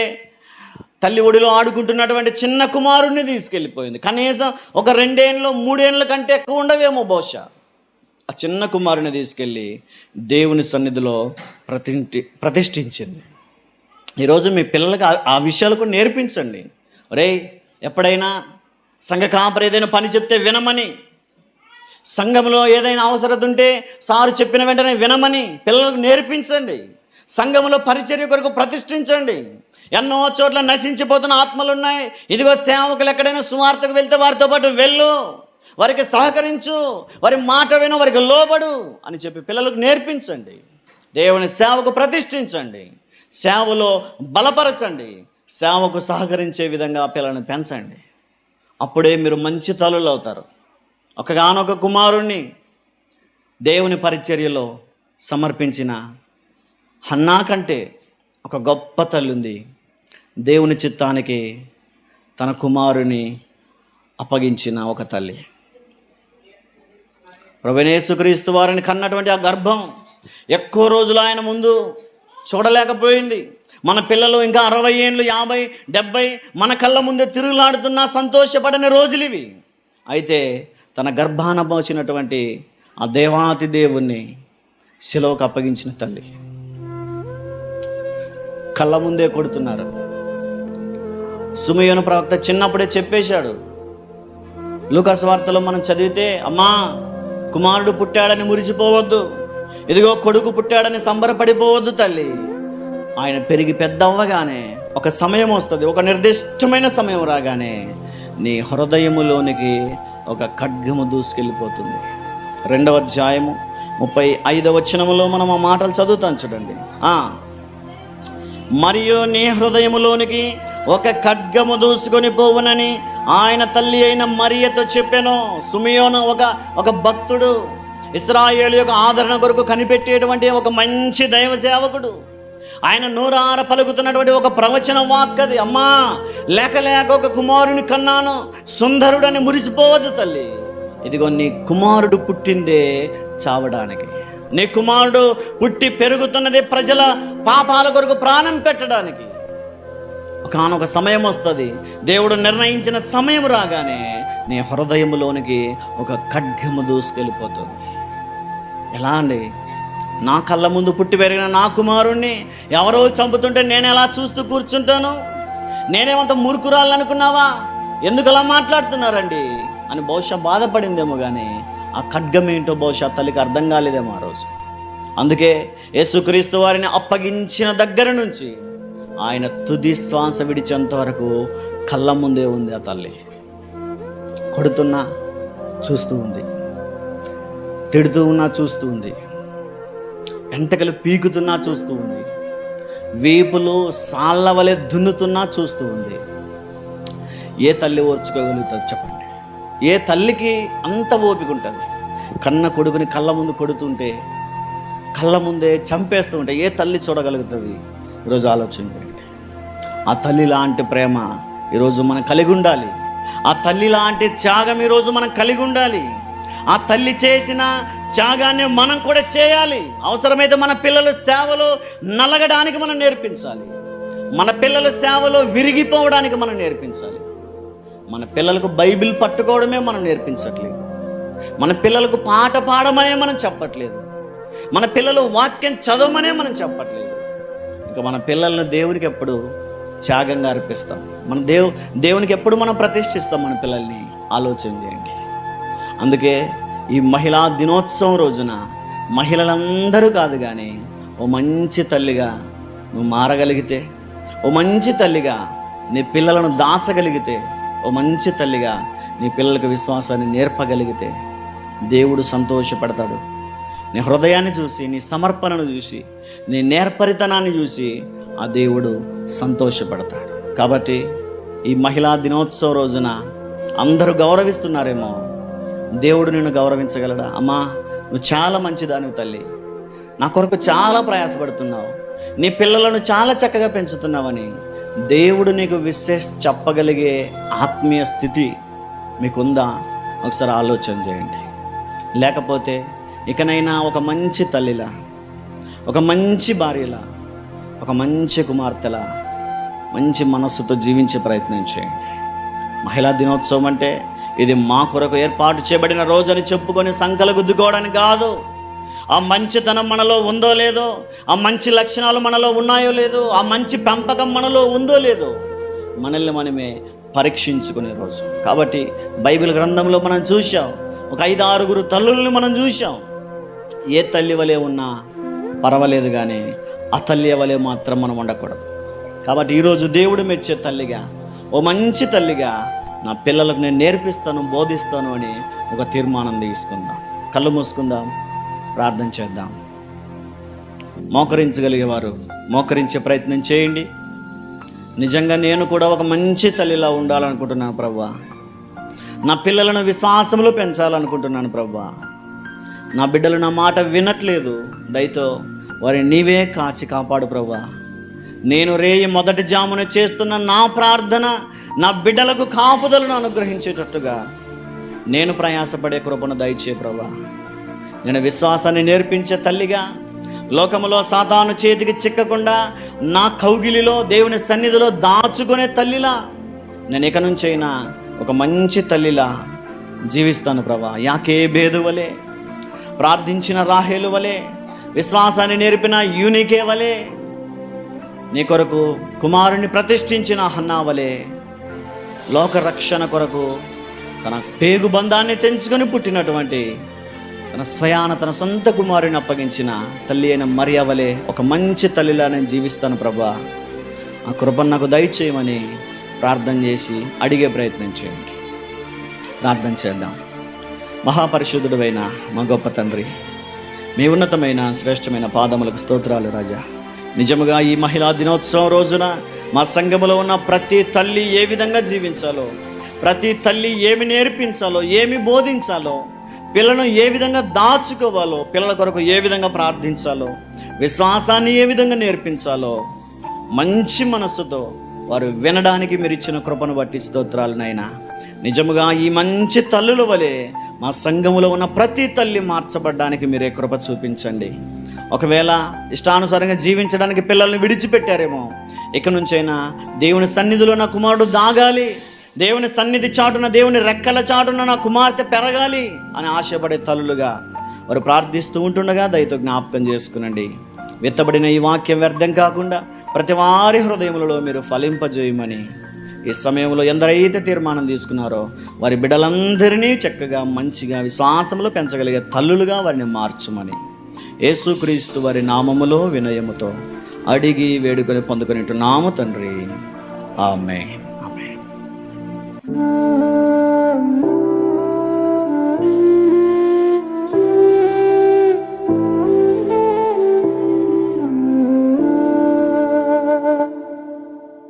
తల్లి ఒడిలో ఆడుకుంటున్నటువంటి చిన్న కుమారుణ్ణి తీసుకెళ్ళిపోయింది. కనీసం ఒక 2 ఏళ్ళు 3 ఏళ్ళ కంటే ఎక్కువ ఉండవేమో బహుశా. ఆ చిన్న కుమారుని తీసుకెళ్ళి దేవుని సన్నిధిలో ప్రతిష్ఠించింది. ఈరోజు మీ పిల్లలకి ఆ విషయాలకు నేర్పించండి. ఒరేయ్, ఎప్పుడైనా సంఘ కాపరి ఏదైనా పని చెప్తే వినమని, సంఘంలో ఏదైనా అవసరత ఉంటే సారు చెప్పిన వెంటనే వినమని పిల్లలకు నేర్పించండి. సంఘములో పరిచర్య కొరకు ప్రతిష్ఠించండి. ఎన్నో చోట్ల నశించిపోతున్న ఆత్మలు ఉన్నాయి. ఇదిగో సేవకులు ఎక్కడైనా సువార్తకు వెళ్తే వారితో పాటు వెళ్ళు, వారికి సహకరించు, వారి మాట విను, వారికి లోబడు అని చెప్పి పిల్లలకు నేర్పించండి. దేవుని సేవకు ప్రతిష్ఠించండి, సేవలో బలపరచండి, సేవకు సహకరించే విధంగా పిల్లలను పెంచండి. అప్పుడే మీరు మంచి తల్లులు అవుతారు. ఒకగానొక కుమారుణ్ణి దేవుని పరిచర్యలో సమర్పించిన హన్నా కంటే ఒక గొప్ప తల్లి ఉంది. దేవుని చిత్తానికి తన కుమారుని అప్పగించిన ఒక తల్లి. ప్రభువైన యేసుక్రీస్తు వారిని కన్నటువంటి ఆ గర్భం ఎక్కువ రోజులు ఆయన ముందు చూడలేకపోయింది. మన పిల్లలు ఇంకా 60 ఏళ్ళు, 50, 70 మన కళ్ళ ముందే తిరుగులాడుతున్నా సంతోషపడని రోజులు ఇవి. అయితే తన గర్భాన మోసినటువంటి ఆ దేవాతి దేవుణ్ణి శిలువకు అప్పగించిన తల్లి కళ్ళ ముందే కొడుతున్నారు. సిమెయోను ప్రవక్త చిన్నప్పుడే చెప్పేశాడు. లూకాసు వార్తలో మనం చదివితే, అమ్మా కుమారుడు పుట్టాడని మురిసిపోవద్దు, ఇదిగో కొడుకు పుట్టాడని సంబరపడిపోవద్దు తల్లి. ఆయన పెరిగి పెద్ద అవ్వగానే ఒక సమయం వస్తుంది, ఒక నిర్దిష్టమైన సమయం రాగానే నీ హృదయములోనికి ఒక ఖడ్గము దూసుకెళ్ళిపోతుంది. 2వ అధ్యాయము 35వ వచనములో మనం ఆ మాటలు చదువుతాం చూడండి. మరియు నీ హృదయములోనికి ఒక ఖడ్గము దూసుకొని పోవునని ఆయన తల్లి అయిన మరియతో చెప్పాను. సిమెయోను ఒక భక్తుడు, ఇశ్రాయేలు యొక్క ఆదరణ కొరకు కనిపెట్టేటువంటి ఒక మంచి దైవ సేవకుడు. ఆయన నూరార పలుకుతున్నటువంటి ఒక ప్రవచన వాక్కది. అమ్మా లేక ఒక కుమారుని కన్నాను, సుందరుడని మురిసిపోవద్దు తల్లి. ఇదిగో నీ కుమారుడు పుట్టిందే చావడానికి, నీ కుమారుడు పుట్టి పెరుగుతున్నది ప్రజల పాపాల కొరకు ప్రాణం పెట్టడానికి. ఒకనొక సమయం వస్తుంది, దేవుడు నిర్ణయించిన సమయం రాగానే నీ హృదయంలోనికి ఒక ఖడ్గము దూసుకెళ్ళిపోతుంది. ఎలా అండి? నా కళ్ళ ముందు పుట్టి పెరిగిన నా కుమారుణ్ణి ఎవరో చంపుతుంటే నేను ఎలా చూస్తూ కూర్చుంటాను? నేనేమంత మూర్ఖురాలు అనుకున్నావా? ఎందుకు అలా మాట్లాడుతున్నారండి అని బహుశా బాధపడిందేమో, కానీ ఆ ఖడ్గం ఏంటో బహుశా తల్లికి అర్థం కాలేదేమో ఆ రోజు. అందుకే యేసుక్రీస్తు వారిని అప్పగించిన దగ్గర నుంచి ఆయన తుది శ్వాస విడిచేంత వరకు కళ్ళ ముందే ఉంది ఆ తల్లి. కొడుతున్నా చూస్తూ ఉంది, తిడుతూ ఉన్నా చూస్తూ ఉంది, ఎంటకలు పీకుతున్నా చూస్తూ ఉంది, వీపులు సాళ్ళ వలె దున్నుతున్నా చూస్తూ ఉంది. ఏ తల్లి ఓర్చుకోగలుగుతుంది చెప్పండి? ఏ తల్లికి అంత ఓపిక ఉంటుంది? కన్న కొడుకుని కళ్ళ ముందు కొడుతుంటే, కళ్ళ ముందే చంపేస్తూ ఉంటే ఏ తల్లి చూడగలుగుతుంది? ఈరోజు ఆలోచన చేయండి. ఆ తల్లి లాంటి ప్రేమ ఈరోజు మనం కలిగి ఉండాలి. ఆ తల్లి లాంటి త్యాగం ఈరోజు మనం కలిగి ఉండాలి. ఆ తల్లి చేసిన త్యాగాన్ని మనం కూడా చేయాలి. అవసరమైతే మన పిల్లల సేవలో నలగడానికి మనం నేర్పించాలి. మన పిల్లల సేవలో విరిగిపోవడానికి మనం నేర్పించాలి. మన పిల్లలకు బైబిల్ పట్టుకోవడమే మనం నేర్పించట్లేదు. మన పిల్లలకు పాట పాడమనే మనం చెప్పట్లేదు. మన పిల్లలు వాక్యం చదవమనే మనం చెప్పట్లేదు. ఇంకా మన పిల్లలను దేవునికి ఎప్పుడు త్యాగంగా అర్పిస్తాం? మన దేవునికి ఎప్పుడు మనం ప్రతిష్ఠిస్తాం మన పిల్లల్ని? ఆలోచన చేయండి. అందుకే ఈ మహిళా దినోత్సవం రోజున మహిళలందరూ కాదు కానీ ఓ మంచి తల్లిగా నువ్వు మారగలిగితే, ఓ మంచి తల్లిగా నీ పిల్లలను దాచగలిగితే, ఓ మంచి తల్లిగా నీ పిల్లలకు విశ్వాసాన్ని నేర్పగలిగితే దేవుడు సంతోషపడతాడు. నీ హృదయాన్ని చూసి, నీ సమర్పణను చూసి, నీ నేర్పరితనాన్ని చూసి ఆ దేవుడు సంతోషపడతాడు. కాబట్టి ఈ మహిళా దినోత్సవం రోజున అందరూ గౌరవిస్తున్నారేమో, దేవుడు నిన్ను గౌరవించగలడా? అమ్మా నువ్వు చాలా మంచిదానివి తల్లి, నా కొరకు చాలా ప్రయాసపడుతున్నావు, నీ పిల్లలను చాలా చక్కగా పెంచుతున్నావని దేవుడు నీకు చెప్పగలిగే ఆత్మీయ స్థితి మీకుందా? ఒకసారి ఆలోచన చేయండి. లేకపోతే ఇకనైనా ఒక మంచి తల్లిలా, ఒక మంచి భార్యలా, ఒక మంచి కుమార్తెలా మంచి మనస్సుతో జీవించే ప్రయత్నం చేయండి. మహిళా దినోత్సవం అంటే ఇది మా కొరకు ఏర్పాటు చేయబడిన రోజు అని చెప్పుకొని సంకలు గుద్దుకోవడానికి కాదు. ఆ మంచితనం మనలో ఉందో లేదో, ఆ మంచి లక్షణాలు మనలో ఉన్నాయో లేదో, ఆ మంచి పెంపకం మనలో ఉందో లేదో మనల్ని మనమే పరీక్షించుకునే రోజు. కాబట్టి బైబిల్ గ్రంథంలో మనం చూసాం, ఒక 5-6 తల్లుల్ని మనం చూసాం. ఏ తల్లి వలె ఉన్నా పర్వాలేదు కానీ ఆ తల్లి వలె మాత్రం మనం ఉండకూడదు. కాబట్టి ఈరోజు దేవుడు మెచ్చే తల్లిగా, ఓ మంచి తల్లిగా నా పిల్లలకు నేను నేర్పిస్తాను, బోధిస్తాను అని ఒక తీర్మానం తీసుకుందాం. కళ్ళు మూసుకుందాం, ప్రార్థన చేద్దాం. మోకరించగలిగేవారు మోకరించే ప్రయత్నం చేయండి. నిజంగా నేను కూడా ఒక మంచి తల్లిలా ఉండాలనుకుంటున్నాను ప్రభువా. నా పిల్లలను విశ్వాసంలో పెంచాలనుకుంటున్నాను ప్రభువా. నా బిడ్డలు నా మాట వినట్లేదు, దయతో వారిని నీవే కాచి కాపాడు ప్రభువా. నేను రేయి మొదటి జామున చేస్తున్న నా ప్రార్థన నా బిడ్డలకు కాపుదలను అనుగ్రహించేటట్టుగా నేను ప్రయాసపడే కృపను దయచే ప్రభువా. నేను విశ్వాసాన్ని నేర్పించే తల్లిగా, లోకములో సాతాను చేతికి చిక్కకుండా నా కౌగిలిలో దేవుని సన్నిధిలో దాచుకునే తల్లిలా నేను ఇక నుంచైనా ఒక మంచి తల్లిలా జీవిస్తాను ప్రభువా. యాకోబు వలె, ప్రార్థించిన రాహేలు వలె, విశ్వాసాన్ని నేర్పిన యూనికే వలె, నీ కొరకు కుమారుని ప్రతిష్ఠించిన హన్నా వలె, లోక రక్షణ కొరకు తన పేగు బంధాన్ని తెంచుకొని పుట్టినటువంటి తన స్వయాన తన సొంత కుమారుని అప్పగించిన తల్లి అయిన మరియ వలె ఒక మంచి తల్లిలా నేను జీవిస్తాను ప్రభువా. ఆ కృపను నాకు దయచేయమని ప్రార్థన చేసి అడిగే ప్రయత్నం చేయండి. ప్రార్థన చేద్దాం. మహాపరిశుద్ధుడైన మా గొప్ప తండ్రి, మీ ఉన్నతమైన శ్రేష్టమైన పాదములకు స్తోత్రాలు రాజా. నిజముగా ఈ మహిళా దినోత్సవం రోజున మా సంఘములో ఉన్న ప్రతి తల్లి ఏ విధంగా జీవించాలో, ప్రతి తల్లి ఏమి నేర్పించాలో, ఏమి బోధించాలో, పిల్లలను ఏ విధంగా దాచుకోవాలో, పిల్లల కొరకు ఏ విధంగా ప్రార్థించాలో, విశ్వాసాన్ని ఏ విధంగా నేర్పించాలో మంచి మనస్సుతో వారు వినడానికి మీరు ఇచ్చిన కృపను బట్టి స్తోత్రాలు నాయనా. నిజముగా ఈ మంచి తల్లుల వలె మా సంఘములో ఉన్న ప్రతి తల్లి మార్చబడ్డానికి మీరే కృప చూపించండి. ఒకవేళ ఇష్టానుసారంగా జీవించడానికి పిల్లల్ని విడిచిపెట్టారేమో, ఇక నుంచైనా దేవుని సన్నిధిలో నా కుమారుడు దాగాలి, దేవుని సన్నిధి చాటున, దేవుని రెక్కల చాటున నా కుమార్తె పెరగాలి అని ఆశపడే తల్లులుగా వారు ప్రార్థిస్తూ ఉంటుండగా దయతో జ్ఞాపకం చేసుకునండి. విత్తబడిన ఈ వాక్యం వ్యర్థం కాకుండా ప్రతి వారి హృదయములలో మీరు ఫలింపజేయమని ఈ సమయంలో ఎందరైతే తీర్మానం తీసుకున్నారో వారి బిడ్డలందరినీ చక్కగా మంచిగా విశ్వాసంలో పెంచగలిగే తల్లులుగా వారిని మార్చుమని యేసుక్రీస్తు వారి నామములో వినయముతో అడిగి వేడుకొని పొందుకునేట్టున్నాము తండ్రి. ఆమేన్. ఆమేన్.